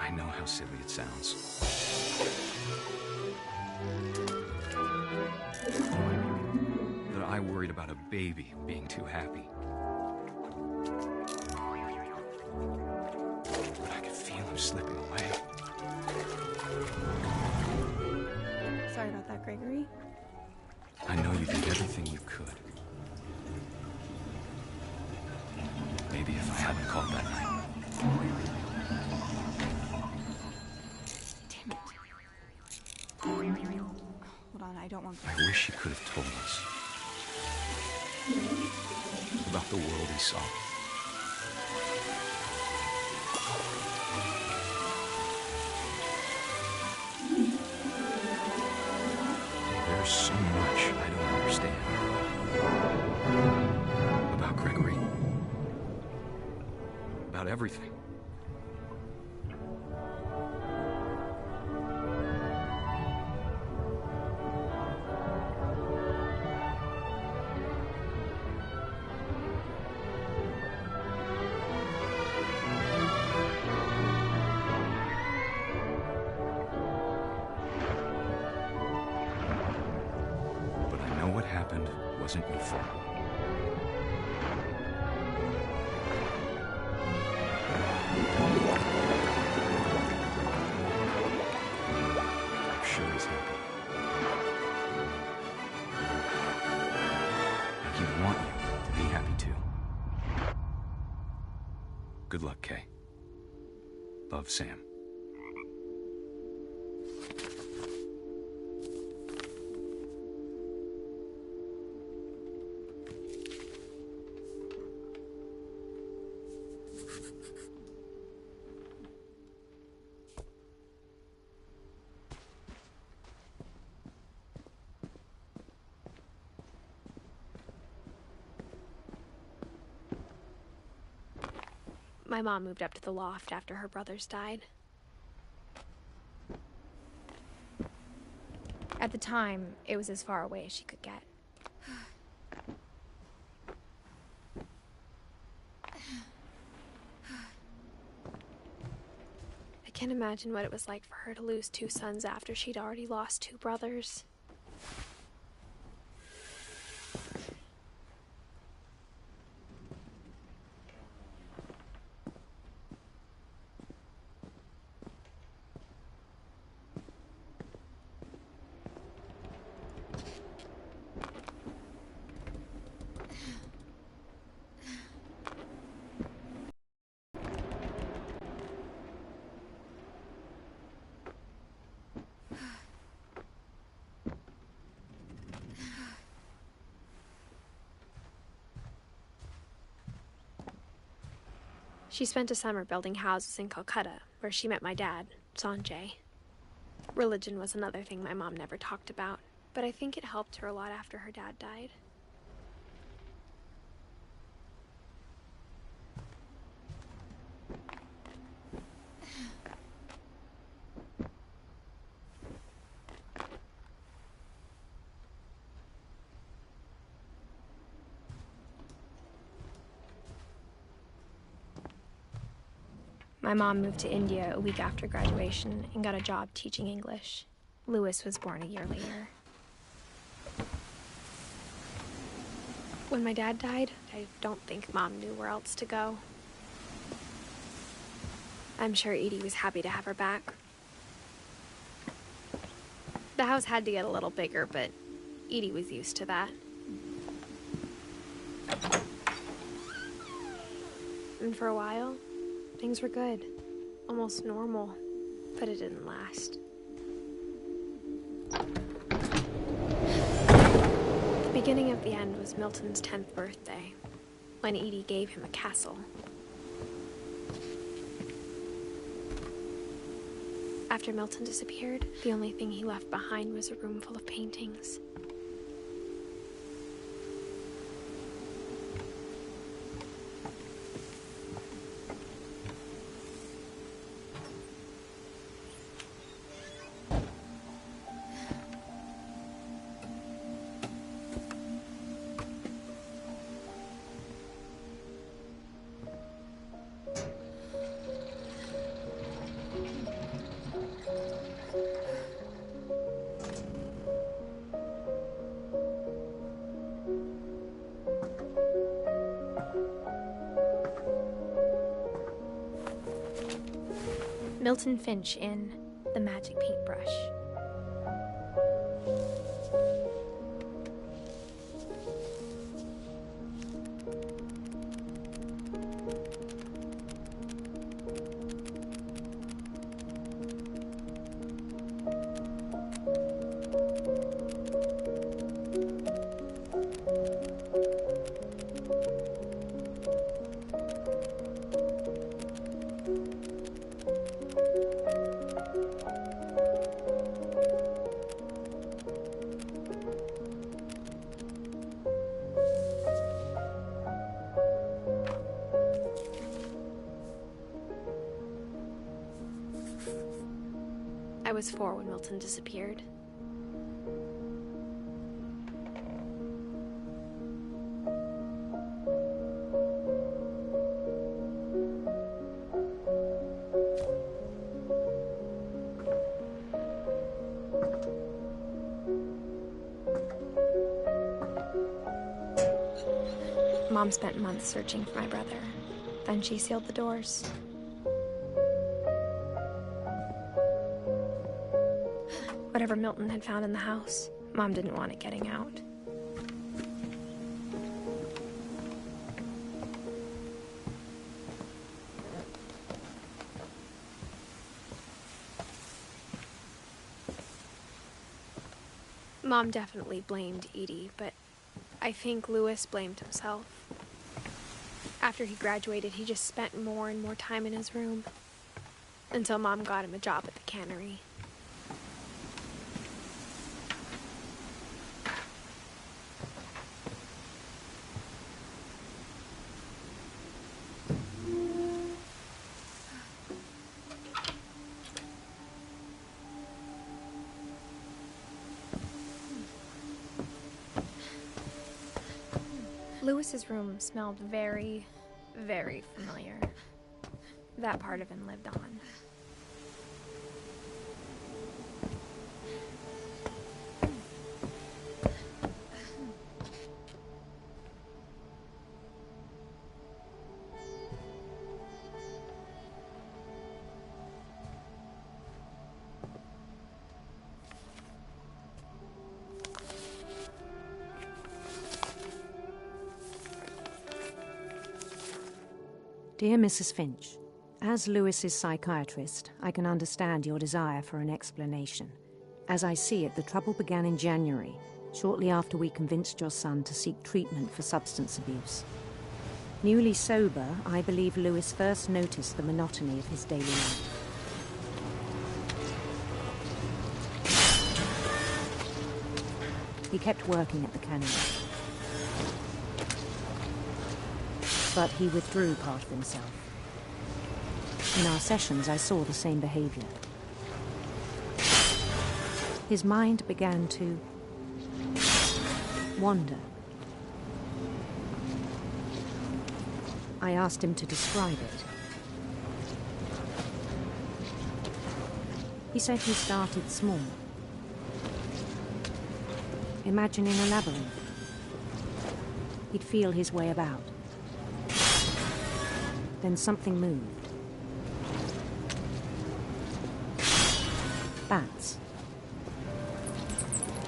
I know how silly it sounds. That I worried about a baby being too happy. But I could feel him slipping away. Sorry about that, Gregory. I know you did everything you could. Maybe if I hadn't called that night. Damn it. Hold on, I don't want... I wish he could have told us about the world he saw. There's so much I don't understand about Gregory. About everything. But I know what happened wasn't your fault. Love, Sam. My mom moved up to the loft after her brothers died. At the time, it was as far away as she could get. I can't imagine what it was like for her to lose 2 sons after she'd already lost 2 brothers. She spent a summer building houses in Calcutta, where she met my dad, Sanjay. Religion was another thing my mom never talked about, but I think it helped her a lot after her dad died. My mom moved to India a week after graduation and got a job teaching English. Louis was born a year later. When my dad died, I don't think Mom knew where else to go. I'm sure Edie was happy to have her back. The house had to get a little bigger, but Edie was used to that. And for a while, things were good, almost normal, but it didn't last. The beginning of the end was Milton's 10th birthday, when Edie gave him a castle. After Milton disappeared, the only thing he left behind was a room full of paintings. Milton Finch in The Magic Paintbrush. I was 4 when Milton disappeared. Mom spent months searching for my brother. Then she sealed the doors. Whatever Milton had found in the house, Mom didn't want it getting out. Mom definitely blamed Edie, but I think Louis blamed himself. After he graduated, he just spent more and more time in his room, until Mom got him a job at the cannery. Louis's room smelled very, very familiar. That part of him lived on. Dear Mrs. Finch, as Louis's psychiatrist, I can understand your desire for an explanation. As I see it, the trouble began in January, shortly after we convinced your son to seek treatment for substance abuse. Newly sober, I believe Louis first noticed the monotony of his daily life. He kept working at the cannery, but he withdrew part of himself. In our sessions, I saw the same behavior. His mind began to wander. I asked him to describe it. He said he started small, imagining a labyrinth. He'd feel his way about. Then something moved. Bats.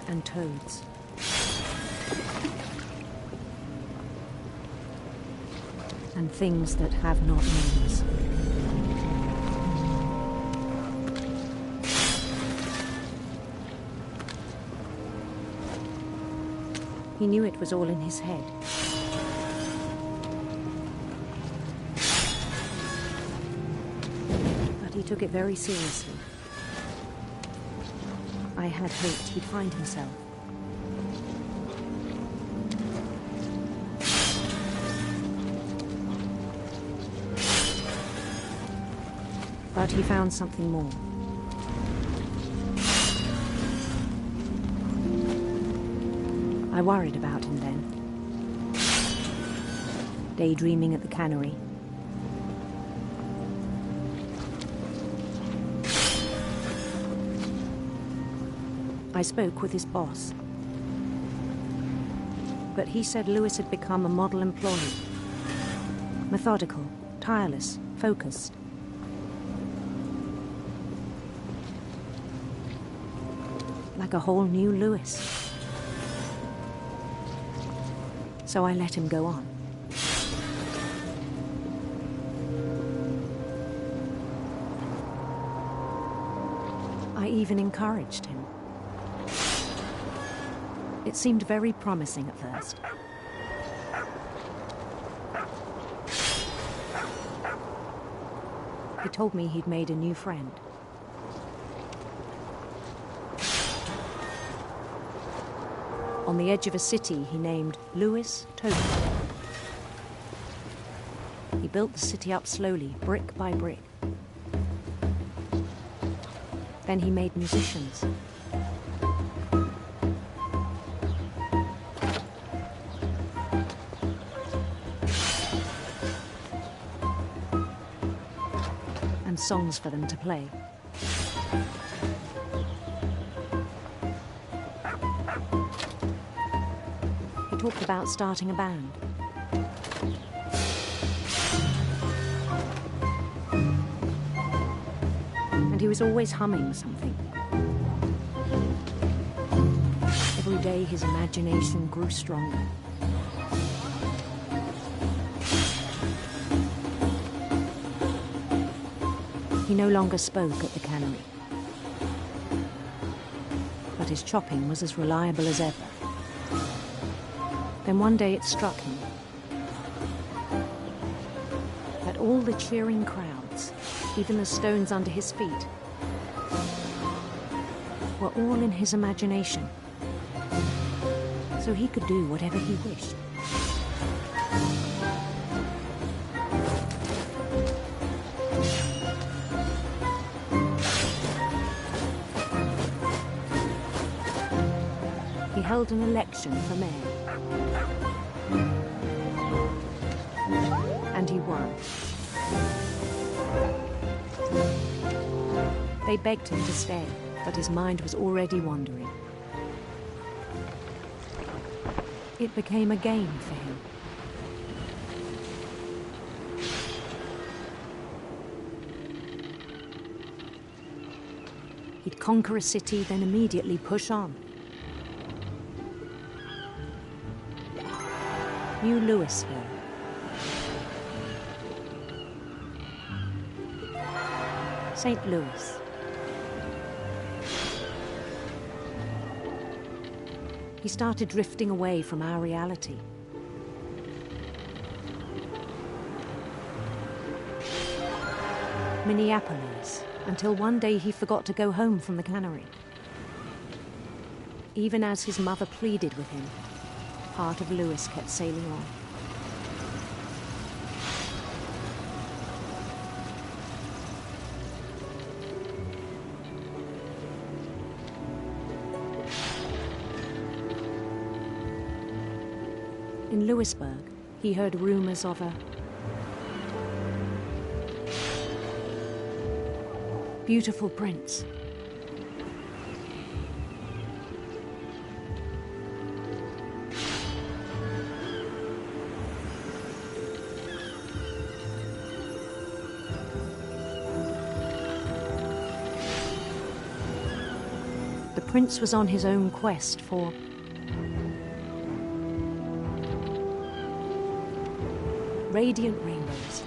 And toads. And things that have not names. He knew it was all in his head. He took it very seriously. I had hoped he'd find himself. But he found something more. I worried about him then. Daydreaming at the cannery. I spoke with his boss, but he said Louis had become a model employee. Methodical, tireless, focused. Like a whole new Louis. So I let him go on. I even encouraged him. It seemed very promising at first. He told me he'd made a new friend. On the edge of a city he named Louis Toby. He built the city up slowly, brick by brick. Then he made musicians. And songs for them to play. He talked about starting a band. And he was always humming something. Every day his imagination grew stronger. He no longer spoke at the cannery. But his chopping was as reliable as ever. Then one day it struck him that all the cheering crowds, even the stones under his feet, were all in his imagination, so he could do whatever he wished. He held an election for mayor, and he won. They begged him to stay, but his mind was already wandering. It became a game for him. He'd conquer a city, then immediately push on. New Louisville. St. Louis. He started drifting away from our reality. Minneapolis, until one day he forgot to go home from the cannery. Even as his mother pleaded with him, part of Louis kept sailing on. In Louisburg, he heard rumors of a beautiful prince. The prince was on his own quest for radiant rainbows.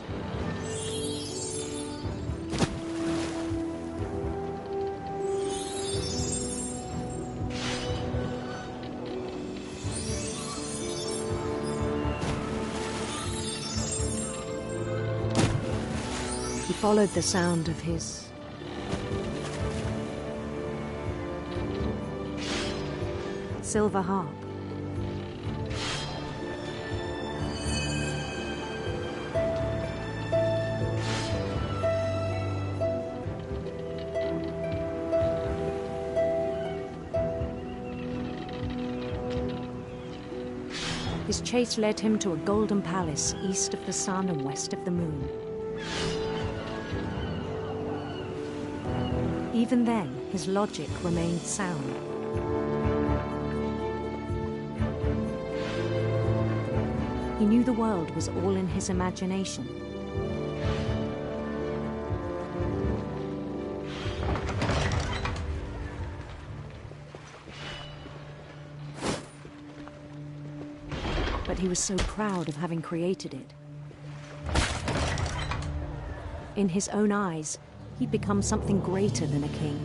He followed the sound of his silver harp. His chase led him to a golden palace east of the sun and west of the moon. Even then, his logic remained sound. He knew the world was all in his imagination. But he was so proud of having created it. In his own eyes, he'd become something greater than a king.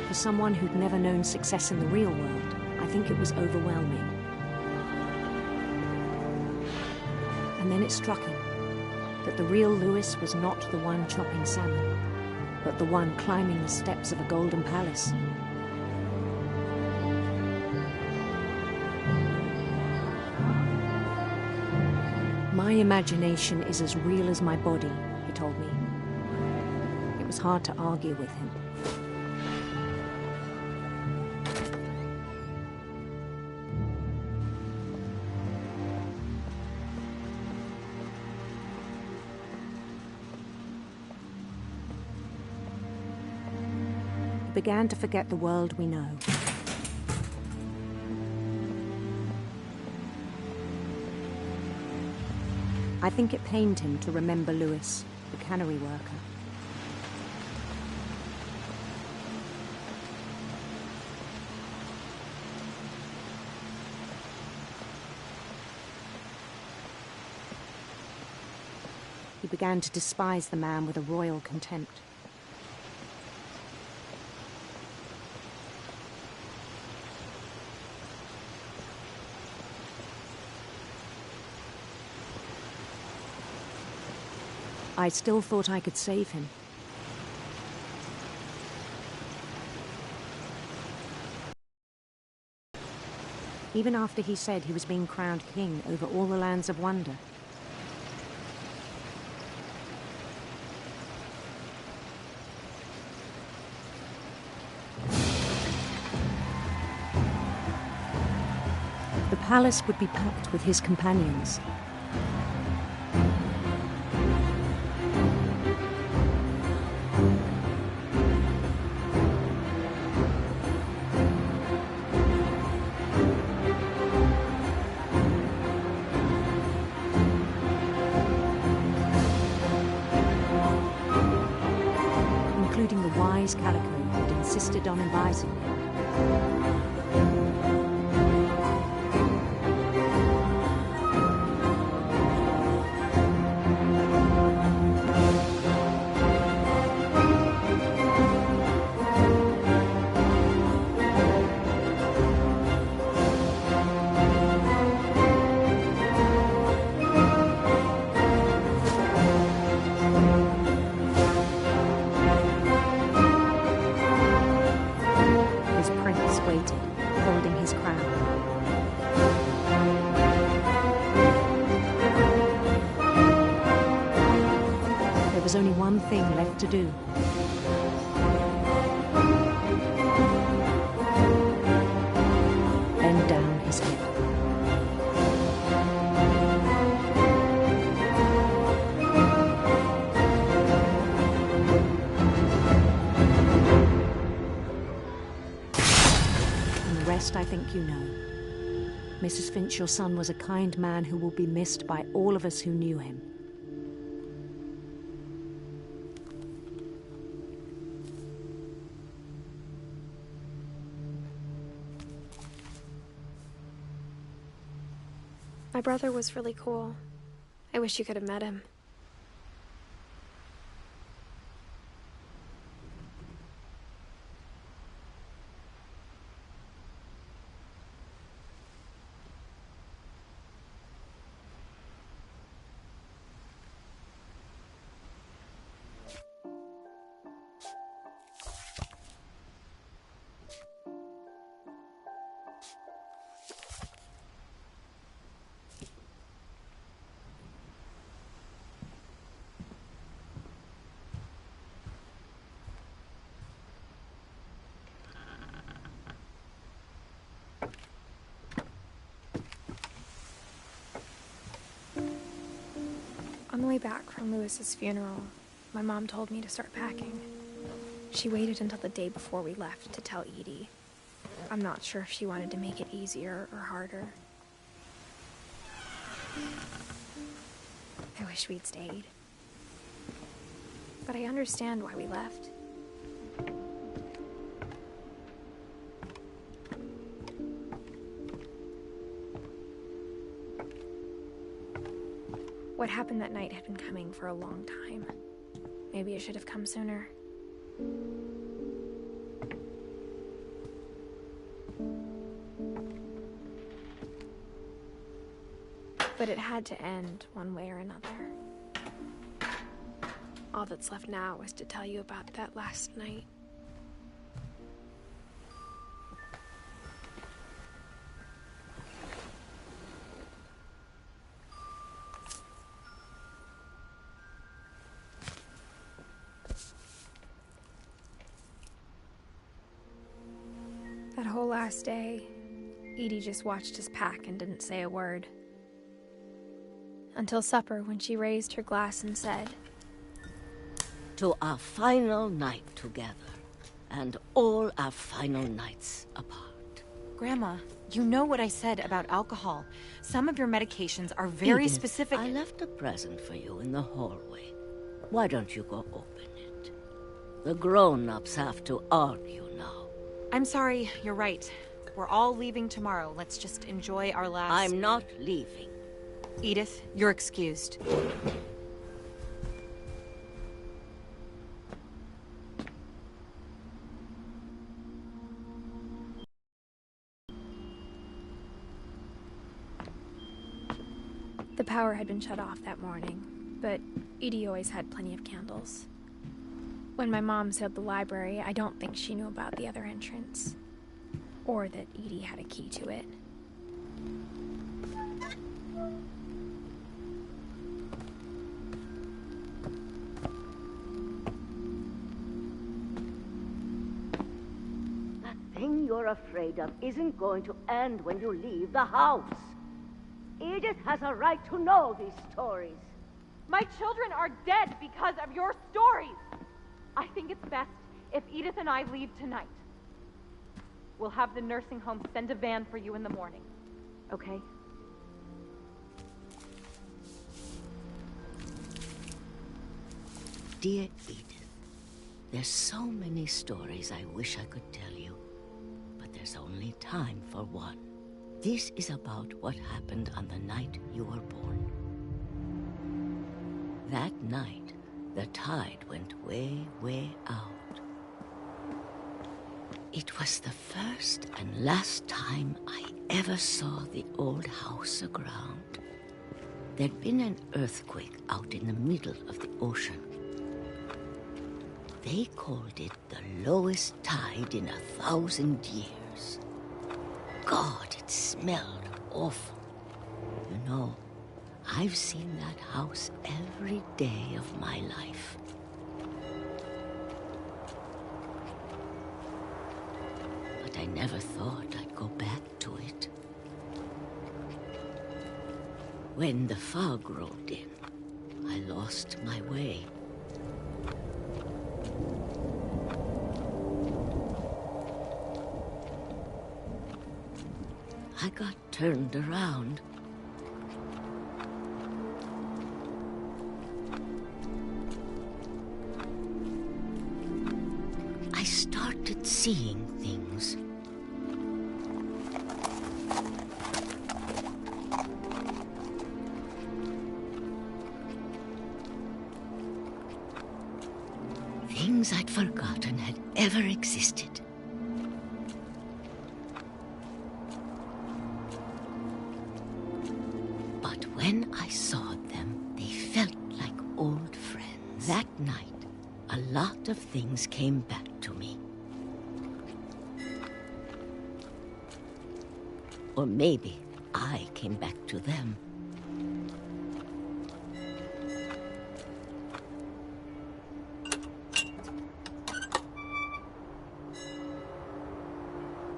For someone who'd never known success in the real world, I think it was overwhelming. And then it struck him that the real Louis was not the one chopping salmon, but the one climbing the steps of a golden palace. My imagination is as real as my body, he told me. It was hard to argue with him. Began to forget the world we know. I think it pained him to remember Louis, the cannery worker. began to despise the man with a royal contempt. I still thought I could save him. Even after he said he was being crowned king over all the lands of wonder. The palace would be packed with his companions. Including the wise Calico who had insisted on advising him. There was only one thing left to do. Bend down his head. And the rest I think you know. Mrs. Finch, your son was a kind man who will be missed by all of us who knew him. My brother was really cool. I wish you could have met him. On the way back from Lewis's funeral, my mom told me to start packing. She waited until the day before we left to tell Edie. I'm not sure if she wanted to make it easier or harder. I wish we'd stayed. But I understand why we left. What happened that night had been coming for a long time. Maybe it should have come sooner. But it had to end one way or another. All that's left now is to tell you about that last night. That whole last day, Edie just watched us pack and didn't say a word. Until supper, when she raised her glass and said, "To our final night together, and all our final nights apart." Grandma, you know what I said about alcohol. Some of your medications are very Edith, specific. I left a present for you in the hallway. Why don't you go open it? The grown-ups have to argue now. I'm sorry, you're right. We're all leaving tomorrow. Let's just enjoy our last... I'm not leaving. Edith, you're excused. power had been shut off that morning, but Edie always had plenty of candles. When my mom sealed the library, I don't think she knew about the other entrance, or that Edie had a key to it. The thing you're afraid of isn't going to end when you leave the house. Edith has a right to know these stories. My children are dead because of your stories. I think it's best if Edith and I leave tonight. We'll have the nursing home send a van for you in the morning. Okay? Dear Edith, there's so many stories I wish I could tell you, but there's only time for one. This is about what happened on the night you were born. That night, the tide went way, way out. It was the first and last time I ever saw the old house aground. There'd been an earthquake out in the middle of the ocean. They called it the lowest tide in 1,000 years. God, it smelled awful. You know, I've seen that house every day of my life. But I never thought I'd go back to it. When the fog rolled in, I lost my way. I got turned around. I started seeing things. Things I'd forgotten had ever existed. When I saw them, they felt like old friends. That night, a lot of things came back to me. Or maybe I came back to them.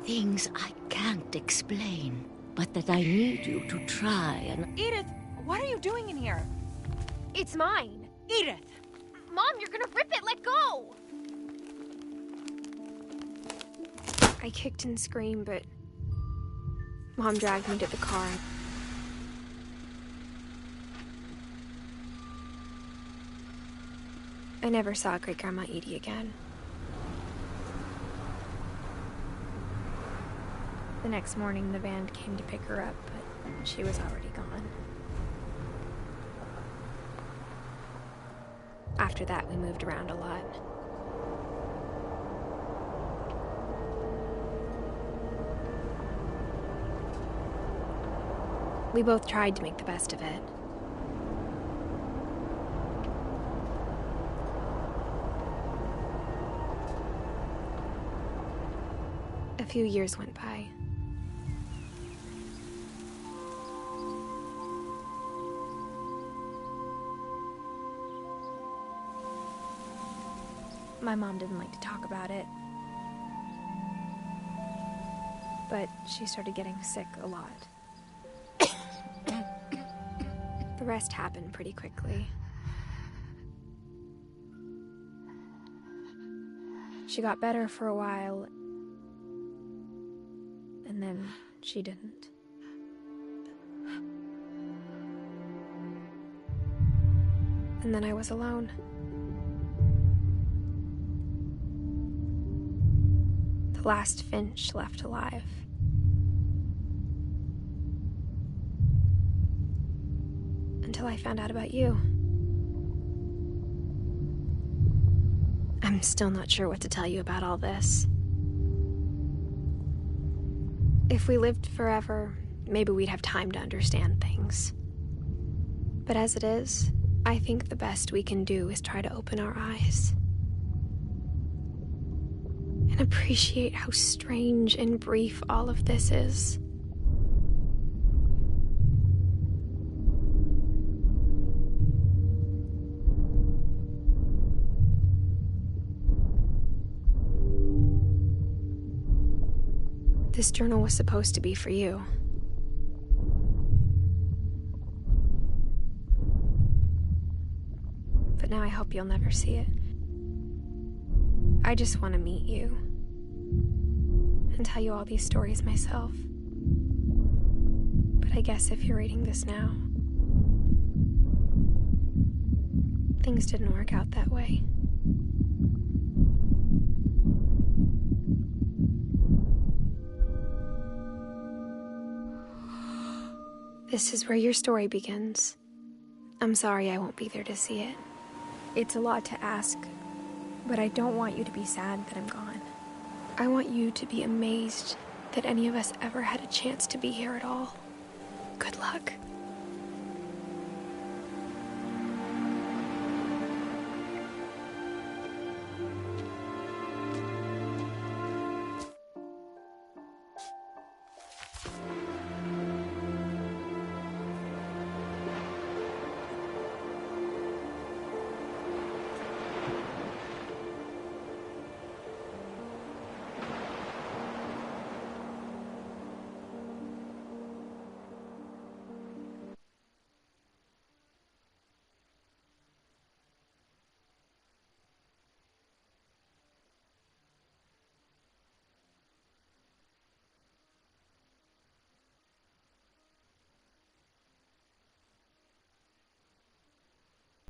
Things I can't explain, but that I need you to try and... Edith, what are you doing in here? It's mine. Edith! Mom, you're gonna rip it! Let go! I kicked and screamed, but Mom dragged me to the car. I never saw Great-Grandma Edie again. The next morning, the van came to pick her up, but she was already gone. After that, we moved around a lot. We both tried to make the best of it. A few years went by. My mom didn't like to talk about it, but she started getting sick a lot. The rest happened pretty quickly. She got better for a while, and then she didn't. And then I was alone. The last Finch left alive. Until I found out about you. I'm still not sure what to tell you about all this. If we lived forever, maybe we'd have time to understand things. But as it is, I think the best we can do is try to open our eyes and appreciate how strange and brief all of this is. This journal was supposed to be for you. But now I hope you'll never see it. I just want to meet you and tell you all these stories myself. But I guess if you're reading this now, things didn't work out that way. This is where your story begins. I'm sorry I won't be there to see it. It's a lot to ask, but I don't want you to be sad that I'm gone. I want you to be amazed that any of us ever had a chance to be here at all. Good luck.